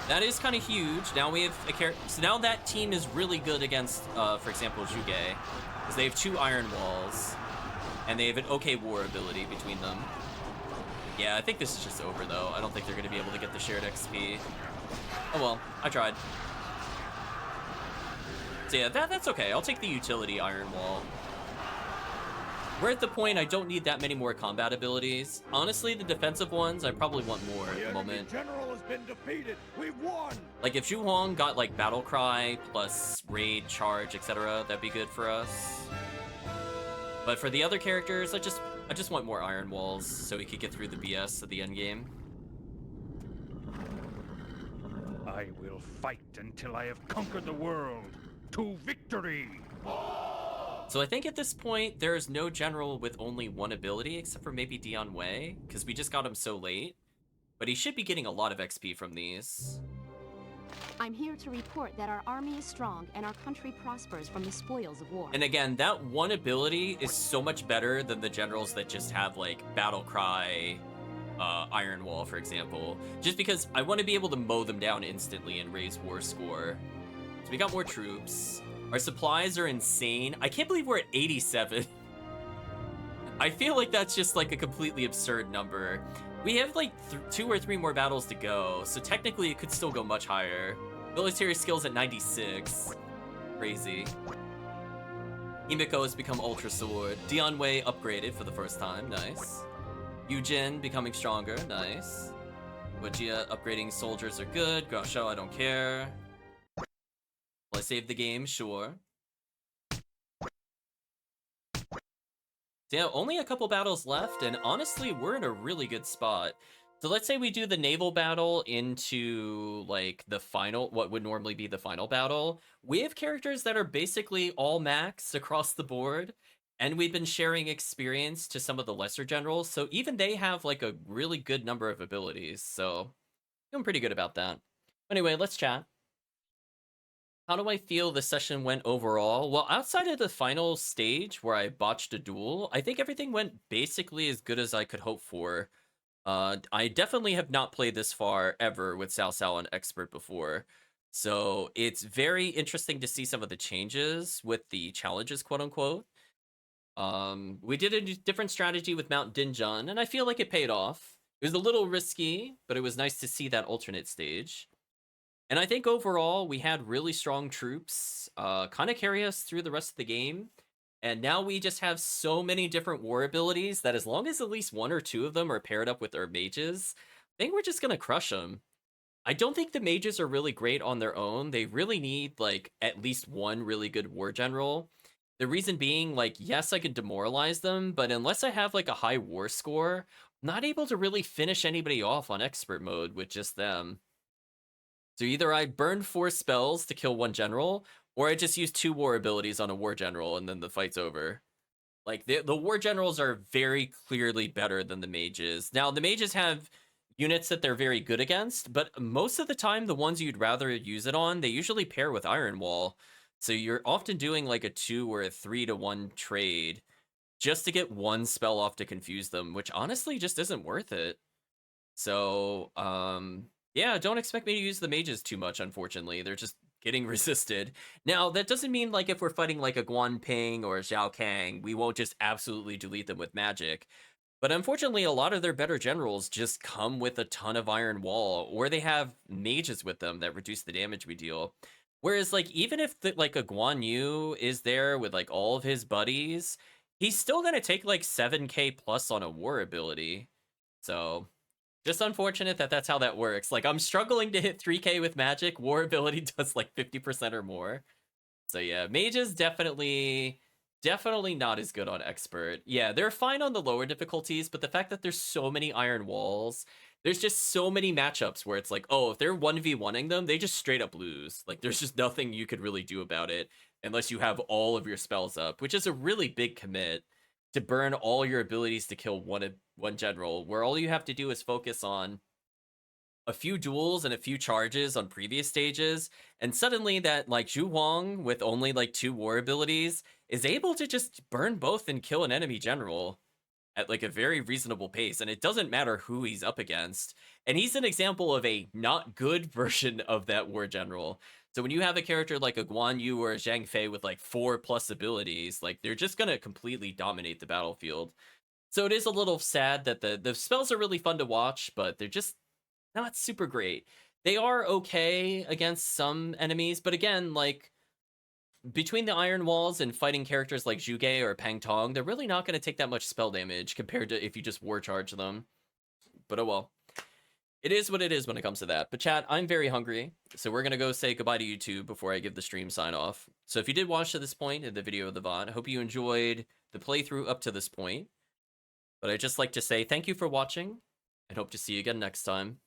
That is kind of huge. Now we have a character. So now that team is really good against, for example, Zhuge, because they have 2 Iron Walls, and they have an okay war ability between them. Yeah, I think this is just over though. I don't think they're going to be able to get the shared XP. Oh well, I tried. So yeah, that's okay. I'll take the utility Iron Wall. We're at the point I don't need that many more combat abilities. Honestly, the defensive ones, I probably want more at the moment. The general has been defeated. We've won. Like if Zhu Huang got like Battle Cry plus Raid, Charge, etc., that'd be good for us. But for the other characters, I just want more Iron Walls so we could get through the BS of the end game. I will fight until I have conquered the world. To victory! So I think at this point, there is no general with only one ability, except for maybe Dion Wei, because we just got him so late. But he should be getting a lot of XP from these. I'm here to report that our army is strong and our country prospers from the spoils of war. And again, that one ability is so much better than the generals that just have, like, Battle Cry, Iron Wall, for example. Just because I want to be able to mow them down instantly and raise war score. So we got more troops. Our supplies are insane. I can't believe we're at 87. I feel like that's just like a completely absurd number. We have like 2 or 3 more battles to go, so technically it could still go much higher. Military skills at 96. Crazy. Himiko has become Ultra Sword. Dion Wei upgraded for the first time. Nice. Yujin becoming stronger. Nice. Wajia upgrading soldiers are good. Gosho, I don't care. Will I save the game? Sure. Yeah, only a couple battles left, and honestly, we're in a really good spot. So let's say we do the naval battle into, like, the final, what would normally be the final battle. We have characters that are basically all max across the board, and we've been sharing experience to some of the lesser generals, so even they have, like, a really good number of abilities, so feeling pretty good about that. Anyway, let's chat. How do I feel the session went overall? Well, outside of the final stage where I botched a duel, I think everything went basically as good as I could hope for. I definitely have not played this far ever with Cao Cao on Expert before. So it's very interesting to see some of the changes with the challenges, quote unquote. We did a different strategy with Mount Dinjun, and I feel like it paid off. It was a little risky, but it was nice to see that alternate stage. And I think overall, we had really strong troops, kind of carry us through the rest of the game. And now we just have so many different war abilities that as long as at least 1 or 2 of them are paired up with our mages, I think we're just going to crush them. I don't think the mages are really great on their own. They really need, like, at least one really good war general. The reason being, like, yes, I can demoralize them, but unless I have, like, a high war score, I'm not able to really finish anybody off on expert mode with just them. So either I burned 4 spells to kill 1 general, or I just use 2 war abilities on a war general and then the fight's over. Like, the war generals are very clearly better than the mages. Now, the mages have units that they're very good against, but most of the time, the ones you'd rather use it on, they usually pair with Iron Wall. So you're often doing like a 2 or a 3-to-1 trade just to get 1 spell off to confuse them, which honestly just isn't worth it. So, yeah, don't expect me to use the mages too much, unfortunately. They're just getting resisted. Now, that doesn't mean, like, if we're fighting, like, a Guan Ping or a Zhao Kang, we won't just absolutely delete them with magic. But unfortunately, a lot of their better generals just come with a ton of Iron Wall, or they have mages with them that reduce the damage we deal. Whereas, like, even if, like, a Guan Yu is there with, like, all of his buddies, he's still gonna take, like, 7k plus on a war ability. So just unfortunate that that's how that works. Like, I'm struggling to hit 3k with magic. War ability does like 50% or more. So yeah, mages definitely not as good on expert. Yeah, they're fine on the lower difficulties, but the fact that there's so many Iron Walls, there's just so many matchups where it's like, oh, if they're 1v1ing them, they just straight up lose. Like, there's just nothing you could really do about it unless you have all of your spells up, which is a really big commit to burn all your abilities to kill one general, where all you have to do is focus on a few duels and a few charges on previous stages, and suddenly that, like, Zhu Huang with only like 2 war abilities is able to just burn both and kill an enemy general at like a very reasonable pace, and it doesn't matter who he's up against. And he's an example of a not good version of that war general. So when you have a character like a Guan Yu or a Zhang Fei with like 4+ abilities, like, they're just gonna completely dominate the battlefield. So it is a little sad that the spells are really fun to watch, but they're just not super great. They are okay against some enemies, but again, like, between the Iron Walls and fighting characters like Zhuge or Pang Tong, they're really not going to take that much spell damage compared to if you just war charge them. But oh well. It is what it is when it comes to that. But chat, I'm very hungry, so we're going to go say goodbye to YouTube before I give the stream sign off. So if you did watch to this point in the video of the VOD, I hope you enjoyed the playthrough up to this point. But I'd just like to say thank you for watching, and hope to see you again next time.